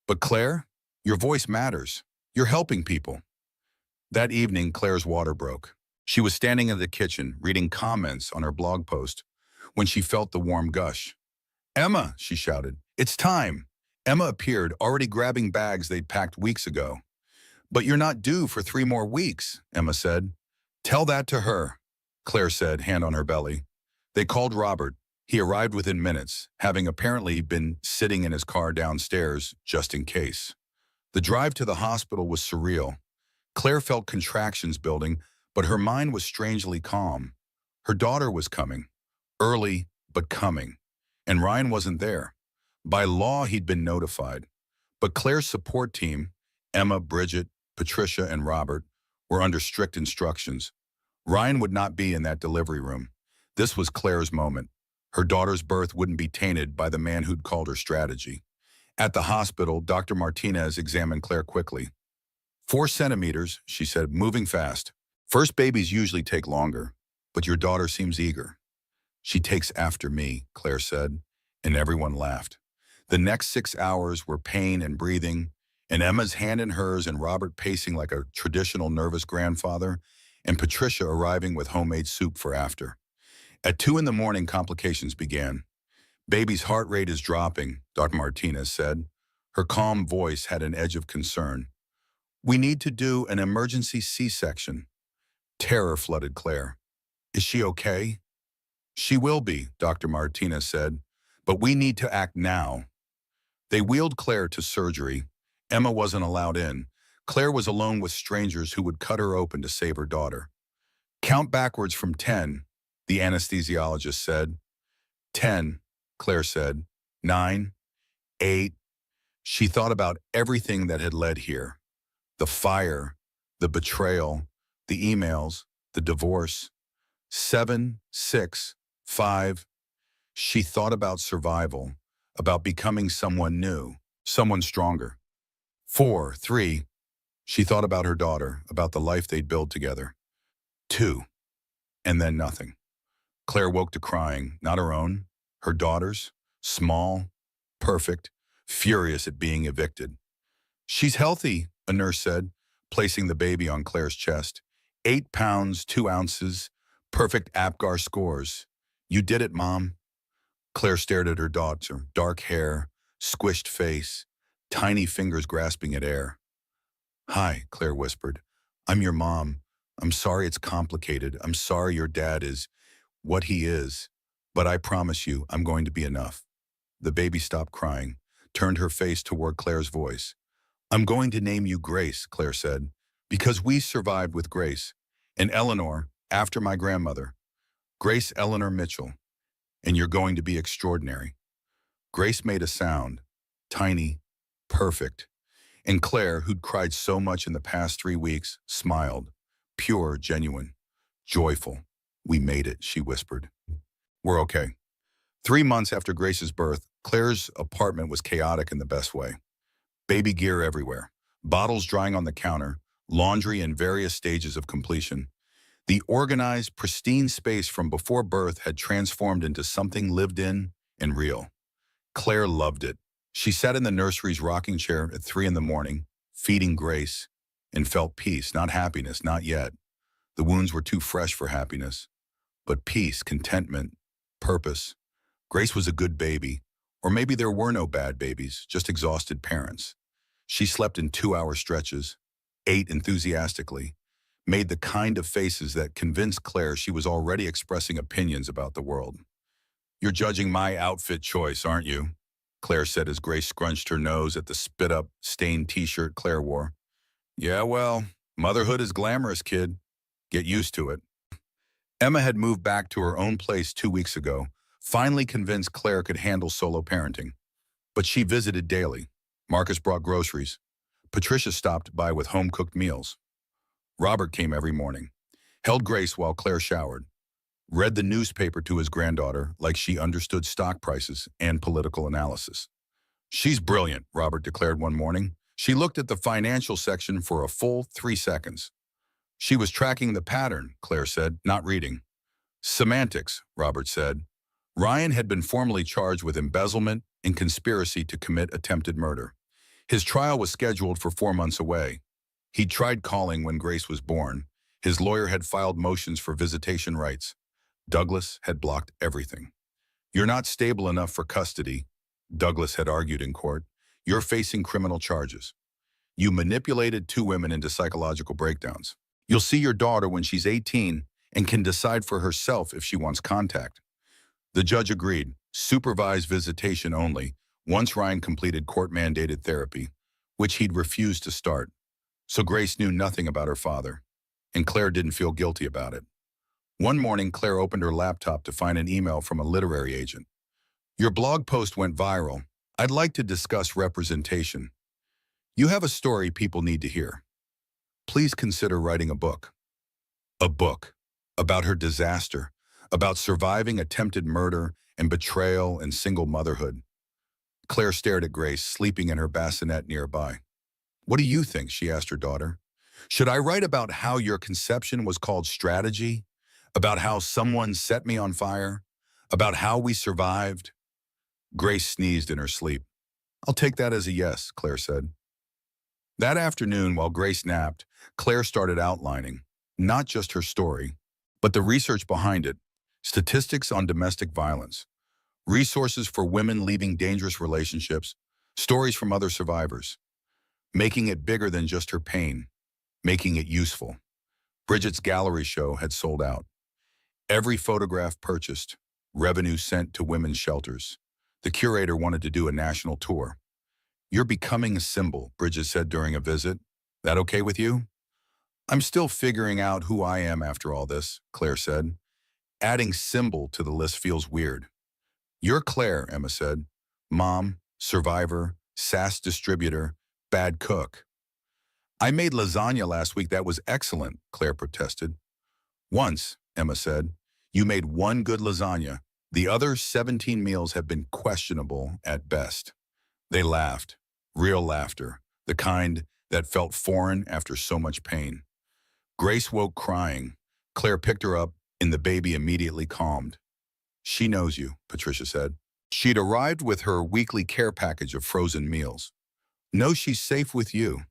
But Claire, your voice matters. You're helping people. That evening, Claire's water broke. She was standing in the kitchen, reading comments on her blog post, when she felt the warm gush. Emma, she shouted, it's time. Emma appeared, already grabbing bags they'd packed weeks ago. But you're not due for 3 more weeks, Emma said. Tell that to her, Claire said, hand on her belly. They called Robert. He arrived within minutes, having apparently been sitting in his car downstairs just in case. The drive to the hospital was surreal. Claire felt contractions building, but her mind was strangely calm. Her daughter was coming. Early, but coming. And Ryan wasn't there. By law, he'd been notified. But Claire's support team, Emma, Bridget, Patricia, and Robert, were under strict instructions. Ryan would not be in that delivery room. This was Claire's moment. Her daughter's birth wouldn't be tainted by the man who'd called her strategy. At the hospital, Dr. Martinez examined Claire quickly. 4 centimeters, she said, moving fast. First babies usually take longer, but your daughter seems eager. She takes after me, Claire said, and everyone laughed. The next 6 hours were pain and breathing, and Emma's hand in hers and Robert pacing like a traditional nervous grandfather, and Patricia arriving with homemade soup for after. At 2 in the morning, complications began. Baby's heart rate is dropping, Dr. Martinez said. Her calm voice had an edge of concern. We need to do an emergency C-section. Terror flooded Claire. Is she okay? She will be, Dr. Martinez said, but we need to act now. They wheeled Claire to surgery. Emma wasn't allowed in. Claire was alone with strangers who would cut her open to save her daughter. Count backwards from 10, the anesthesiologist said. 10, Claire said. 9, 8. She thought about everything that had led here. The fire, the betrayal, the emails, the divorce. 7, 6, 5. She thought about survival, about becoming someone new, someone stronger. 4, 3. She thought about her daughter, about the life they'd build together. 2. And then nothing. Claire woke to crying, not her own, her daughter's, small, perfect, furious at being evicted. She's healthy, a nurse said, placing the baby on Claire's chest. 8 pounds, 2 ounces, perfect APGAR scores. You did it, Mom. Claire stared at her daughter, dark hair, squished face, tiny fingers grasping at air. Hi, Claire whispered. I'm your mom. I'm sorry it's complicated. I'm sorry your dad is what he is. But I promise you, I'm going to be enough. The baby stopped crying, turned her face toward Claire's voice. I'm going to name you Grace, Claire said, because we survived with Grace. And Eleanor, after my grandmother. Grace Eleanor Mitchell. And you're going to be extraordinary. Grace made a sound, tiny, perfect. And Claire, who'd cried so much in the past 3 weeks, smiled. Pure, genuine, joyful. We made it, she whispered. We're okay. 3 months after Grace's birth, Claire's apartment was chaotic in the best way. Baby gear everywhere, bottles drying on the counter, laundry in various stages of completion. The organized, pristine space from before birth had transformed into something lived in and real. Claire loved it. She sat in the nursery's rocking chair at 3 in the morning, feeding Grace, and felt peace, not happiness, not yet. The wounds were too fresh for happiness. But peace, contentment, purpose. Grace was a good baby, or maybe there were no bad babies, just exhausted parents. She slept in 2-hour stretches, ate enthusiastically, made the kind of faces that convinced Claire she was already expressing opinions about the world. You're judging my outfit choice, aren't you? Claire said as Grace scrunched her nose at the spit-up, stained t-shirt Claire wore. Yeah, well, motherhood is glamorous, kid. Get used to it. Emma had moved back to her own place 2 weeks ago, finally convinced Claire could handle solo parenting. But she visited daily. Marcus brought groceries. Patricia stopped by with home-cooked meals. Robert came every morning, held Grace while Claire showered, read the newspaper to his granddaughter like she understood stock prices and political analysis. She's brilliant, Robert declared one morning. She looked at the financial section for a full 3 seconds. She was tracking the pattern, Claire said, not reading. Semantics, Robert said. Ryan had been formally charged with embezzlement and conspiracy to commit attempted murder. His trial was scheduled for 4 months away. He'd tried calling when Grace was born. His lawyer had filed motions for visitation rights. Douglas had blocked everything. You're not stable enough for custody, Douglas had argued in court. You're facing criminal charges. You manipulated 2 women into psychological breakdowns. You'll see your daughter when she's 18 and can decide for herself if she wants contact. The judge agreed, supervised visitation only, once Ryan completed court-mandated therapy, which he'd refused to start. So Grace knew nothing about her father, and Claire didn't feel guilty about it. One morning, Claire opened her laptop to find an email from a literary agent. Your blog post went viral. I'd like to discuss representation. You have a story people need to hear. Please consider writing a book. A book about her disaster, about surviving attempted murder and betrayal and single motherhood. Claire stared at Grace, sleeping in her bassinet nearby. What do you think? She asked her daughter. Should I write about how your conception was called strategy? About how someone set me on fire? About how we survived? Grace sneezed in her sleep. I'll take that as a yes, Claire said. That afternoon, while Grace napped, Claire started outlining, not just her story, but the research behind it, statistics on domestic violence, resources for women leaving dangerous relationships, stories from other survivors, making it bigger than just her pain, making it useful. Bridget's gallery show had sold out. Every photograph purchased, revenue sent to women's shelters. The curator wanted to do a national tour. You're becoming a symbol, Bridget said during a visit. That okay with you? I'm still figuring out who I am after all this, Claire said. Adding symbol to the list feels weird. You're Claire, Emma said. Mom, survivor, SaaS distributor, bad cook. I made lasagna last week that was excellent, Claire protested. Once, Emma said. You made one good lasagna. The other 17 meals have been questionable at best. They laughed. Real laughter. The kind that felt foreign after so much pain. Grace woke crying. Claire picked her up, and the baby immediately calmed. She knows you, Patricia said. She'd arrived with her weekly care package of frozen meals. Know she's safe with you.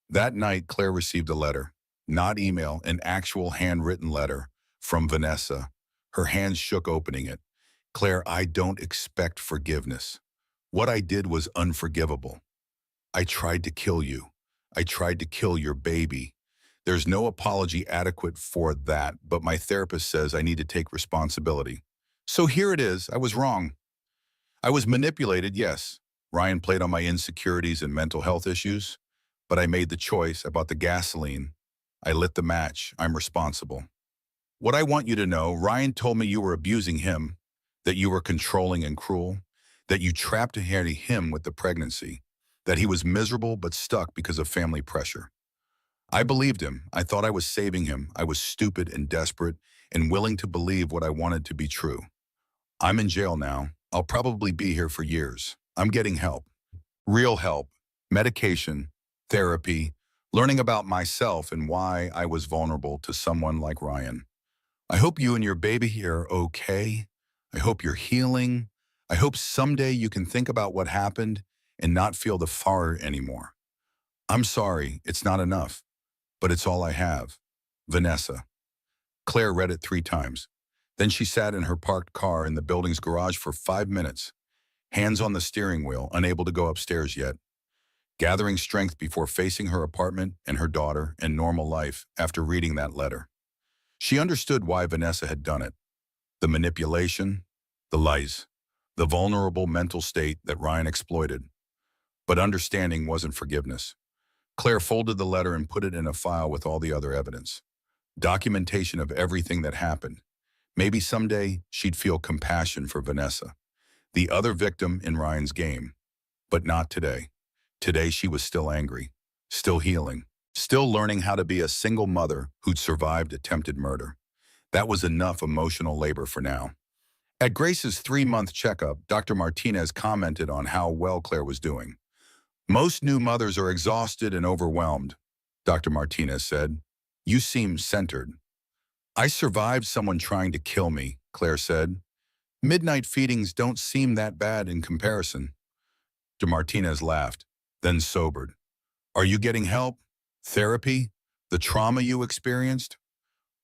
That night, Claire received a letter. Not email, an actual handwritten letter from Vanessa. Her hands shook opening it. Claire, I don't expect forgiveness. What I did was unforgivable. I tried to kill you. I tried to kill your baby. There's no apology adequate for that, but my therapist says I need to take responsibility. So here it is. I was wrong. I was manipulated, yes. Ryan played on my insecurities and mental health issues, but I made the choice. I bought the gasoline. I lit the match. I'm responsible. What I want you to know, Ryan told me you were abusing him, that you were controlling and cruel, that you trapped him with the pregnancy, that he was miserable but stuck because of family pressure. I believed him. I thought I was saving him. I was stupid and desperate and willing to believe what I wanted to be true. I'm in jail now. I'll probably be here for years. I'm getting help. Real help. Medication. Therapy. Learning about myself and why I was vulnerable to someone like Ryan. I hope you and your baby are okay. I hope you're healing. I hope someday you can think about what happened and not feel the fire anymore. I'm sorry, it's not enough, but it's all I have. Vanessa. Claire read it 3 times. Then she sat in her parked car in the building's garage for 5 minutes, hands on the steering wheel, unable to go upstairs yet, gathering strength before facing her apartment and her daughter and normal life after reading that letter. She understood why Vanessa had done it. The manipulation, the lies, the vulnerable mental state that Ryan exploited. But understanding wasn't forgiveness. Claire folded the letter and put it in a file with all the other evidence. Documentation of everything that happened. Maybe someday she'd feel compassion for Vanessa, the other victim in Ryan's game. But not today. Today she was still angry, still healing, still learning how to be a single mother who'd survived attempted murder. That was enough emotional labor for now. At Grace's 3-month checkup, Dr. Martinez commented on how well Claire was doing. Most new mothers are exhausted and overwhelmed, Dr. Martinez said. You seem centered. I survived someone trying to kill me, Claire said. Midnight feedings don't seem that bad in comparison. Dr. Martinez laughed, then sobered. Are you getting help? Therapy? The trauma you experienced?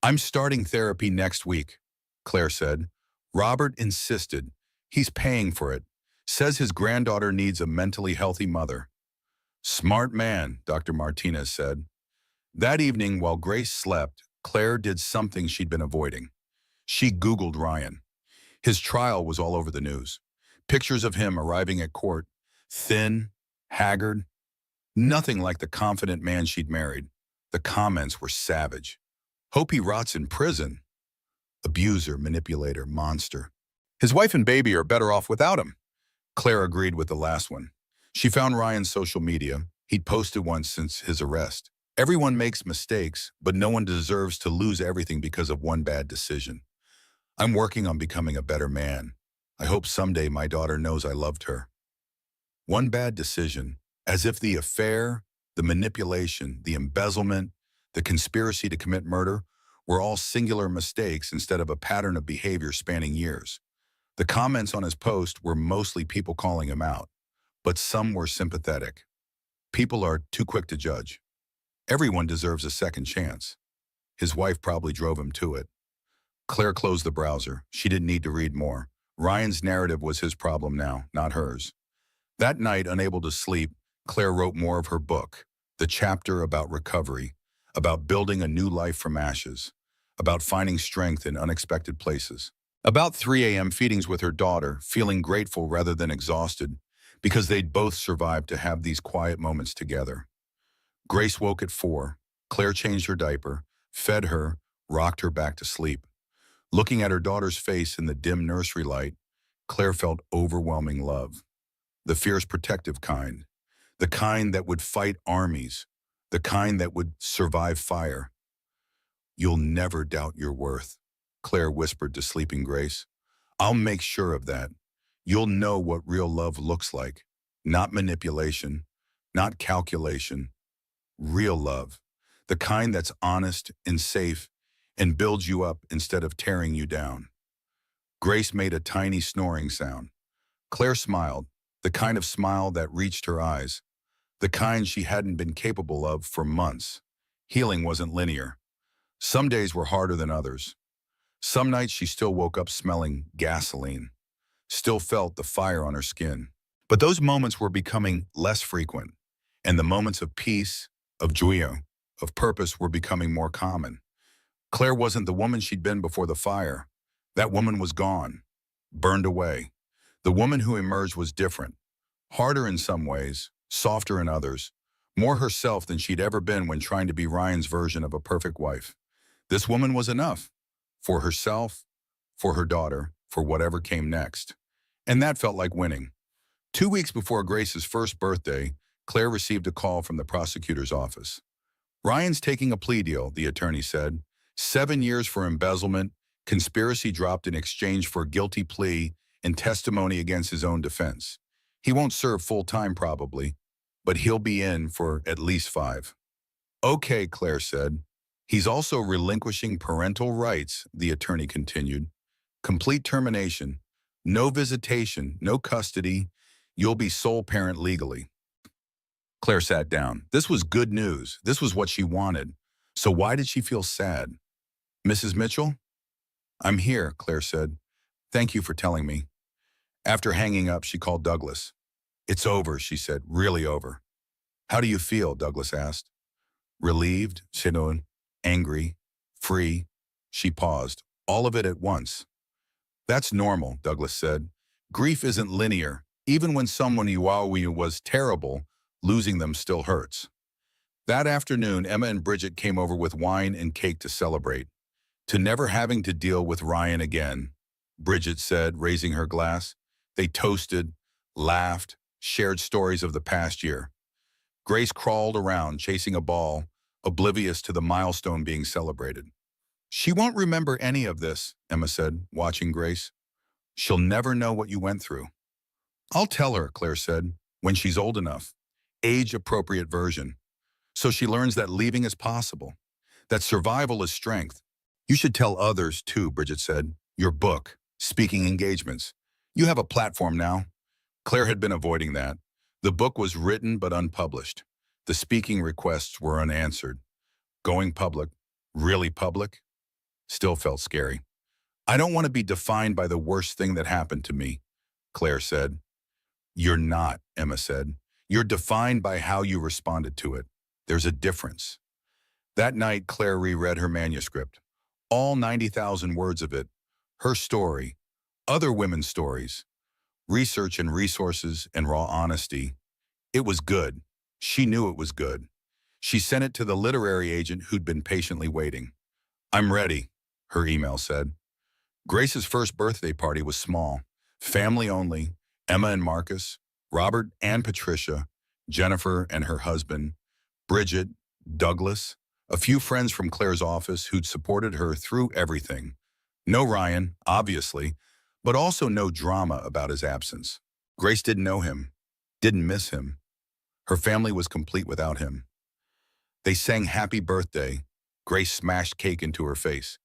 I'm starting therapy next week, Claire said. Robert insisted. He's paying for it. Says his granddaughter needs a mentally healthy mother. Smart man, Dr. Martinez said. That evening, while Grace slept, Claire did something she'd been avoiding. She Googled Ryan. His trial was all over the news. Pictures of him arriving at court, thin, haggard. Nothing like the confident man she'd married. The comments were savage. Hope he rots in prison. Abuser, manipulator, monster. His wife and baby are better off without him. Claire agreed with the last one. She found Ryan's social media. He'd posted once since his arrest. Everyone makes mistakes, but no one deserves to lose everything because of one bad decision. I'm working on becoming a better man. I hope someday my daughter knows I loved her. One bad decision, as if the affair, the manipulation, the embezzlement, the conspiracy to commit murder were all singular mistakes instead of a pattern of behavior spanning years. The comments on his post were mostly people calling him out, but some were sympathetic. People are too quick to judge. Everyone deserves a second chance. His wife probably drove him to it. Claire closed the browser. She didn't need to read more. Ryan's narrative was his problem now, not hers. That night, unable to sleep, Claire wrote more of her book, the chapter about recovery, about building a new life from ashes, about finding strength in unexpected places. About 3 a.m. feedings with her daughter, feeling grateful rather than exhausted, because they'd both survived to have these quiet moments together. Grace woke at 4. Claire changed her diaper, fed her, rocked her back to sleep. Looking at her daughter's face in the dim nursery light, Claire felt overwhelming love. The fierce protective kind. The kind that would fight armies. The kind that would survive fire. "You'll never doubt your worth," Claire whispered to sleeping Grace. "I'll make sure of that. You'll know what real love looks like. Not manipulation, not calculation. Real love. The kind that's honest and safe and builds you up instead of tearing you down." Grace made a tiny snoring sound. Claire smiled, the kind of smile that reached her eyes, the kind she hadn't been capable of for months. Healing wasn't linear. Some days were harder than others. Some nights she still woke up smelling gasoline, still felt the fire on her skin. But those moments were becoming less frequent, and the moments of peace, of joy, of purpose were becoming more common. Claire wasn't the woman she'd been before the fire. That woman was gone, burned away. The woman who emerged was different, harder in some ways, softer in others, more herself than she'd ever been when trying to be Ryan's version of a perfect wife. This woman was enough, for herself, for her daughter, for whatever came next. And that felt like winning. 2 weeks before Grace's first birthday, Claire received a call from the prosecutor's office. "Ryan's taking a plea deal," the attorney said. 7 years for embezzlement, conspiracy dropped in exchange for a guilty plea and testimony against his own defense. He won't serve full time probably, but he'll be in for at least 5. "Okay," Claire said. "He's also relinquishing parental rights," the attorney continued. "Complete termination, no visitation, no custody. You'll be sole parent legally." Claire sat down. This was good news. This was what she wanted. So why did she feel sad? "Mrs. Mitchell?" "I'm here," Claire said. "Thank you for telling me." After hanging up, she called Douglas. "It's over," she said, "really over." "How do you feel?" Douglas asked. "Relieved, Sinon, angry, free." She paused. "All of it at once." "That's normal," Douglas said. "Grief isn't linear. Even when someone you always was terrible, losing them still hurts." That afternoon, Emma and Bridget came over with wine and cake to celebrate. "To never having to deal with Ryan again," Bridget said, raising her glass. They toasted, laughed, shared stories of the past year. Grace crawled around, chasing a ball, oblivious to the milestone being celebrated. "She won't remember any of this," Emma said, watching Grace. "She'll never know what you went through." "I'll tell her," Claire said, "when she's old enough. Age-appropriate version. So she learns that leaving is possible, that survival is strength." "You should tell others, too," Bridget said. "Your book, speaking engagements. You have a platform now." Claire had been avoiding that. The book was written but unpublished. The speaking requests were unanswered. Going public, really public, still felt scary. "I don't want to be defined by the worst thing that happened to me," Claire said. "You're not," Emma said. "You're defined by how you responded to it. There's a difference." That night, Claire reread her manuscript. All 90,000 words of it. Her story. Other women's stories. Research and resources and raw honesty. It was good. She knew it was good. She sent it to the literary agent who'd been patiently waiting. "I'm ready," her email said. Grace's first birthday party was small, family only. Emma and Marcus, Robert and Patricia, Jennifer and her husband, Bridget, Douglas, a few friends from Claire's office who'd supported her through everything. No Ryan, obviously, but also no drama about his absence. Grace didn't know him, didn't miss him. Her family was complete without him. They sang happy birthday. Grace smashed cake into her face.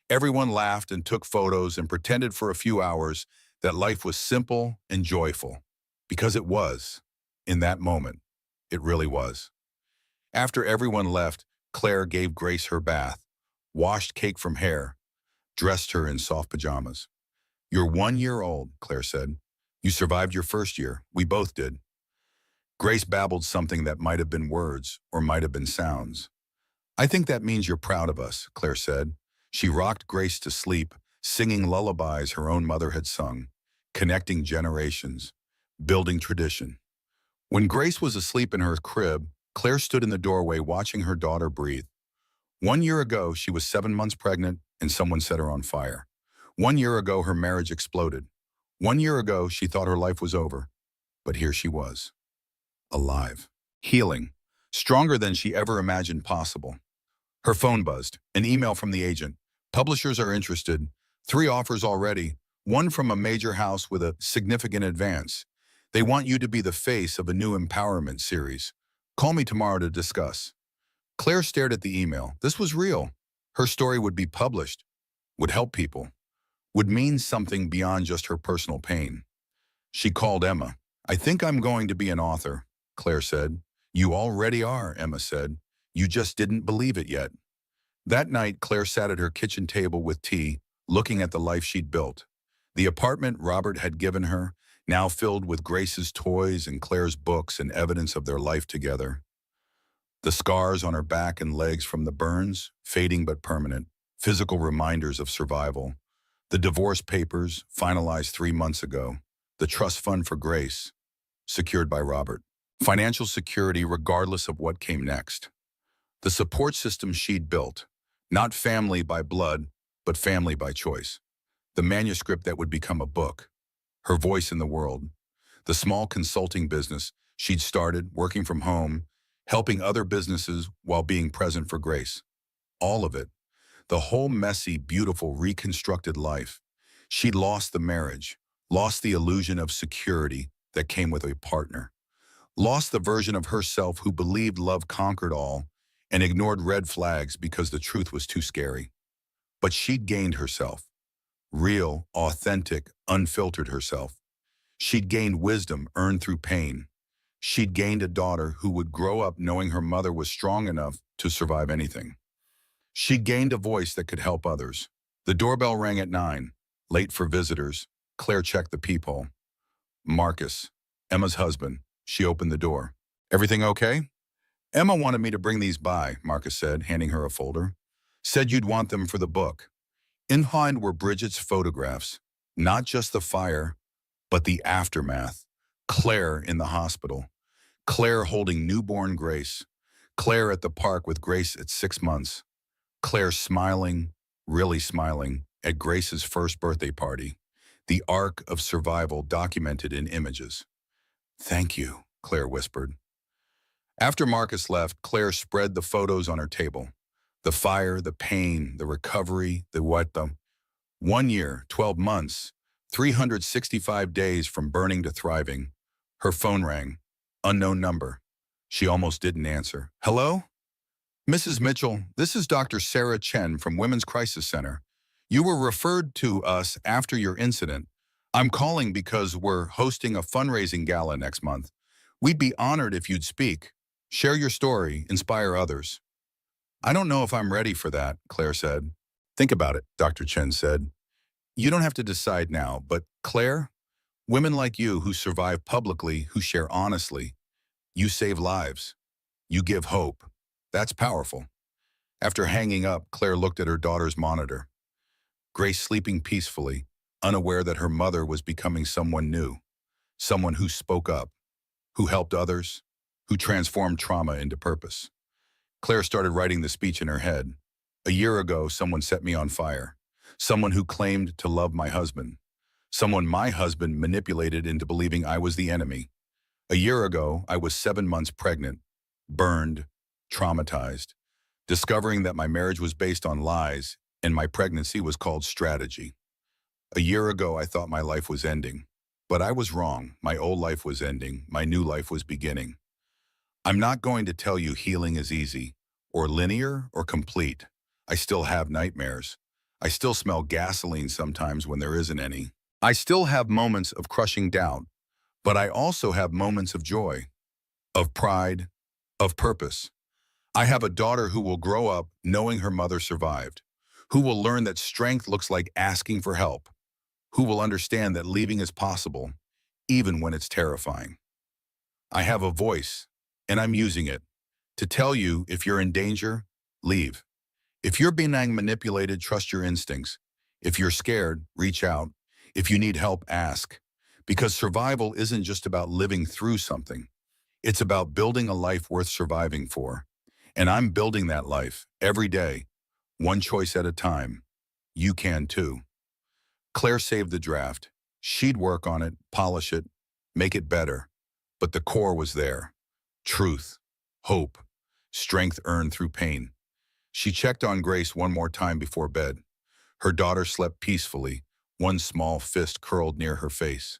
Everyone laughed and took photos and pretended for a few hours that life was simple and joyful. Because it was. In that moment, it really was. After everyone left, Claire gave Grace her bath, washed cake from hair, dressed her in soft pajamas. "You're 1 year old," Claire said. "You survived your first year. We both did." Grace babbled something that might have been words or might have been sounds. "I think that means you're proud of us," Claire said. She rocked Grace to sleep, singing lullabies her own mother had sung, connecting generations, building tradition. When Grace was asleep in her crib, Claire stood in the doorway watching her daughter breathe. 1 year ago, she was 7 months pregnant and someone set her on fire. 1 year ago, her marriage exploded. 1 year ago, she thought her life was over. But here she was, alive, healing, stronger than she ever imagined possible. Her phone buzzed, an email from the agent. "Publishers are interested. 3 offers already, one from a major house with a significant advance. They want you to be the face of a new empowerment series. Call me tomorrow to discuss." Claire stared at the email. This was real. Her story would be published, would help people, would mean something beyond just her personal pain. She called Emma. "I think I'm going to be an author," Claire said. "You already are," Emma said. "You just didn't believe it yet." That night, Claire sat at her kitchen table with tea, looking at the life she'd built. The apartment Robert had given her, now filled with Grace's toys and Claire's books and evidence of their life together. The scars on her back and legs from the burns, fading but permanent, physical reminders of survival. The divorce papers, finalized 3 months ago. The trust fund for Grace, secured by Robert. Financial security regardless of what came next. The support system she'd built, not family by blood, but family by choice. The manuscript that would become a book. Her voice in the world. The small consulting business she'd started, working from home, helping other businesses while being present for Grace. All of it. The whole messy, beautiful, reconstructed life. She'd lost the marriage, lost the illusion of security that came with a partner, lost the version of herself who believed love conquered all and ignored red flags because the truth was too scary. But she'd gained herself. Real, authentic, unfiltered herself. She'd gained wisdom earned through pain. She'd gained a daughter who would grow up knowing her mother was strong enough to survive anything. She'd gained a voice that could help others. The doorbell rang at 9, late for visitors. Claire checked the peephole. Marcus, Emma's husband. She opened the door. "Everything okay?" "Emma wanted me to bring these by," Marcus said, handing her a folder. "Said you'd want them for the book." Behind were Bridget's photographs, not just the fire, but the aftermath. Claire in the hospital. Claire holding newborn Grace. Claire at the park with Grace at 6 months. Claire smiling, really smiling, at Grace's first birthday party. The arc of survival documented in images. "Thank you," Claire whispered. After Marcus left, Claire spread the photos on her table. The fire, the pain, the recovery, the what the 1 year, 12 months, 365 days from burning to thriving. Her phone rang. Unknown number. She almost didn't answer. "Hello? Mrs. Mitchell, this is Dr. Sarah Chen from Women's Crisis Center. You were referred to us after your incident. I'm calling because we're hosting a fundraising gala next month. We'd be honored if you'd speak. Share your story, inspire others." "I don't know if I'm ready for that," Claire said. "Think about it," Dr. Chen said. "You don't have to decide now, but Claire, women like you who survive publicly, who share honestly, you save lives. You give hope. That's powerful." After hanging up, Claire looked at her daughter's monitor. Grace sleeping peacefully, unaware that her mother was becoming someone new, someone who spoke up, who helped others, who transformed trauma into purpose. Claire started writing the speech in her head. A year ago, someone set me on fire. Someone who claimed to love my husband. Someone my husband manipulated into believing I was the enemy. A year ago, I was 7 months pregnant, burned, traumatized, discovering that my marriage was based on lies and my pregnancy was called strategy. A year ago, I thought my life was ending. But I was wrong. My old life was ending. My new life was beginning. I'm not going to tell you healing is easy, or linear, or complete. I still have nightmares. I still smell gasoline sometimes when there isn't any. I still have moments of crushing doubt, but I also have moments of joy, of pride, of purpose. I have a daughter who will grow up knowing her mother survived, who will learn that strength looks like asking for help, who will understand that leaving is possible, even when it's terrifying. I have a voice, and I'm using it, to tell you if you're in danger, leave. If you're being manipulated, trust your instincts. If you're scared, reach out. If you need help, ask. Because survival isn't just about living through something. It's about building a life worth surviving for. And I'm building that life every day, one choice at a time. You can too. Claire saved the draft. She'd work on it, polish it, make it better. But the core was there. Truth, hope, strength earned through pain. She checked on Grace one more time before bed. Her daughter slept peacefully, one small fist curled near her face.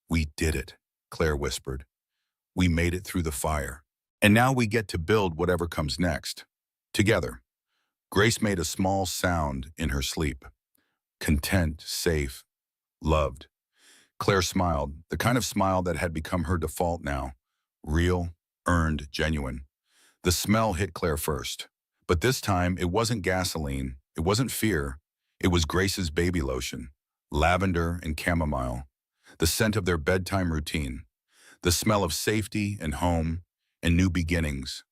We did it, Claire whispered. We made it through the fire. And now we get to build whatever comes next. Together. Grace made a small sound in her sleep. Content, safe, loved. Claire smiled, the kind of smile that had become her default now. Real, earned, genuine. The smell hit Claire first. But this time, it wasn't gasoline. It wasn't fear. It was Grace's baby lotion. Lavender and chamomile. The scent of their bedtime routine. The smell of safety and home and new beginnings.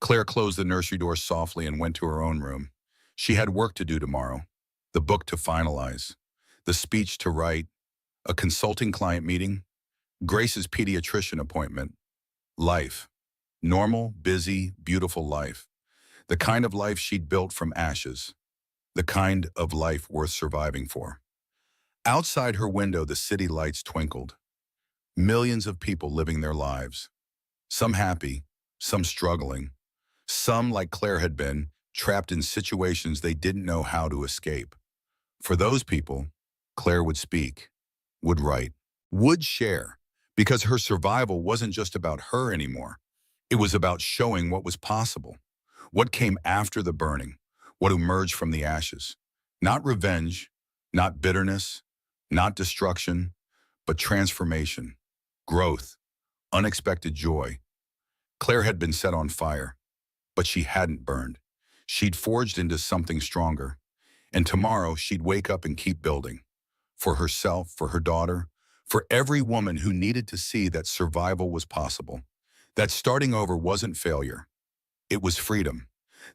Claire closed the nursery door softly and went to her own room. She had work to do tomorrow. The book to finalize. The speech to write. A consulting client meeting. Grace's pediatrician appointment. Life. Normal, busy, beautiful life. The kind of life she'd built from ashes. The kind of life worth surviving for. Outside her window, the city lights twinkled. Millions of people living their lives. Some happy, some struggling. Some, like Claire had been, trapped in situations they didn't know how to escape. For those people, Claire would speak, would write, would share, because her survival wasn't just about her anymore. It was about showing what was possible, what came after the burning, what emerged from the ashes. Not revenge, not bitterness, not destruction, but transformation, growth, unexpected joy. Claire had been set on fire, but she hadn't burned. She'd forged into something stronger. And tomorrow she'd wake up and keep building. For herself, for her daughter, for every woman who needed to see that survival was possible. That starting over wasn't failure. It was freedom.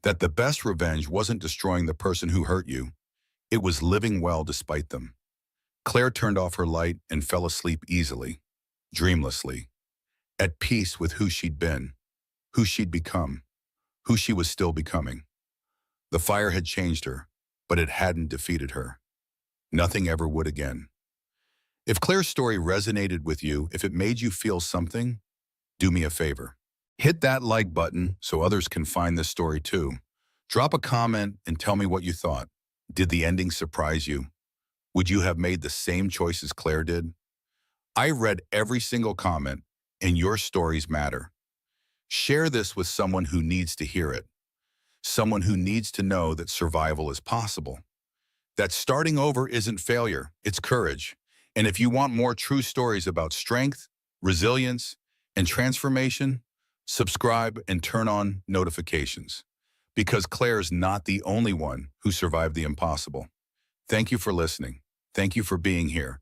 That the best revenge wasn't destroying the person who hurt you. It was living well despite them. Claire turned off her light and fell asleep easily, dreamlessly, at peace with who she'd been, who she'd become, who she was still becoming. The fire had changed her, but it hadn't defeated her. Nothing ever would again. If Claire's story resonated with you, if it made you feel something, do me a favor. Hit that like button so others can find this story too. Drop a comment and tell me what you thought. Did the ending surprise you? Would you have made the same choices Claire did? I read every single comment, and your stories matter. Share this with someone who needs to hear it. Someone who needs to know that survival is possible. That starting over isn't failure, it's courage. And if you want more true stories about strength, resilience, and transformation, subscribe and turn on notifications. Because Claire's not the only one who survived the impossible. Thank you for listening. Thank you for being here.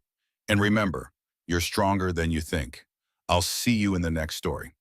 And remember, you're stronger than you think. I'll see you in the next story.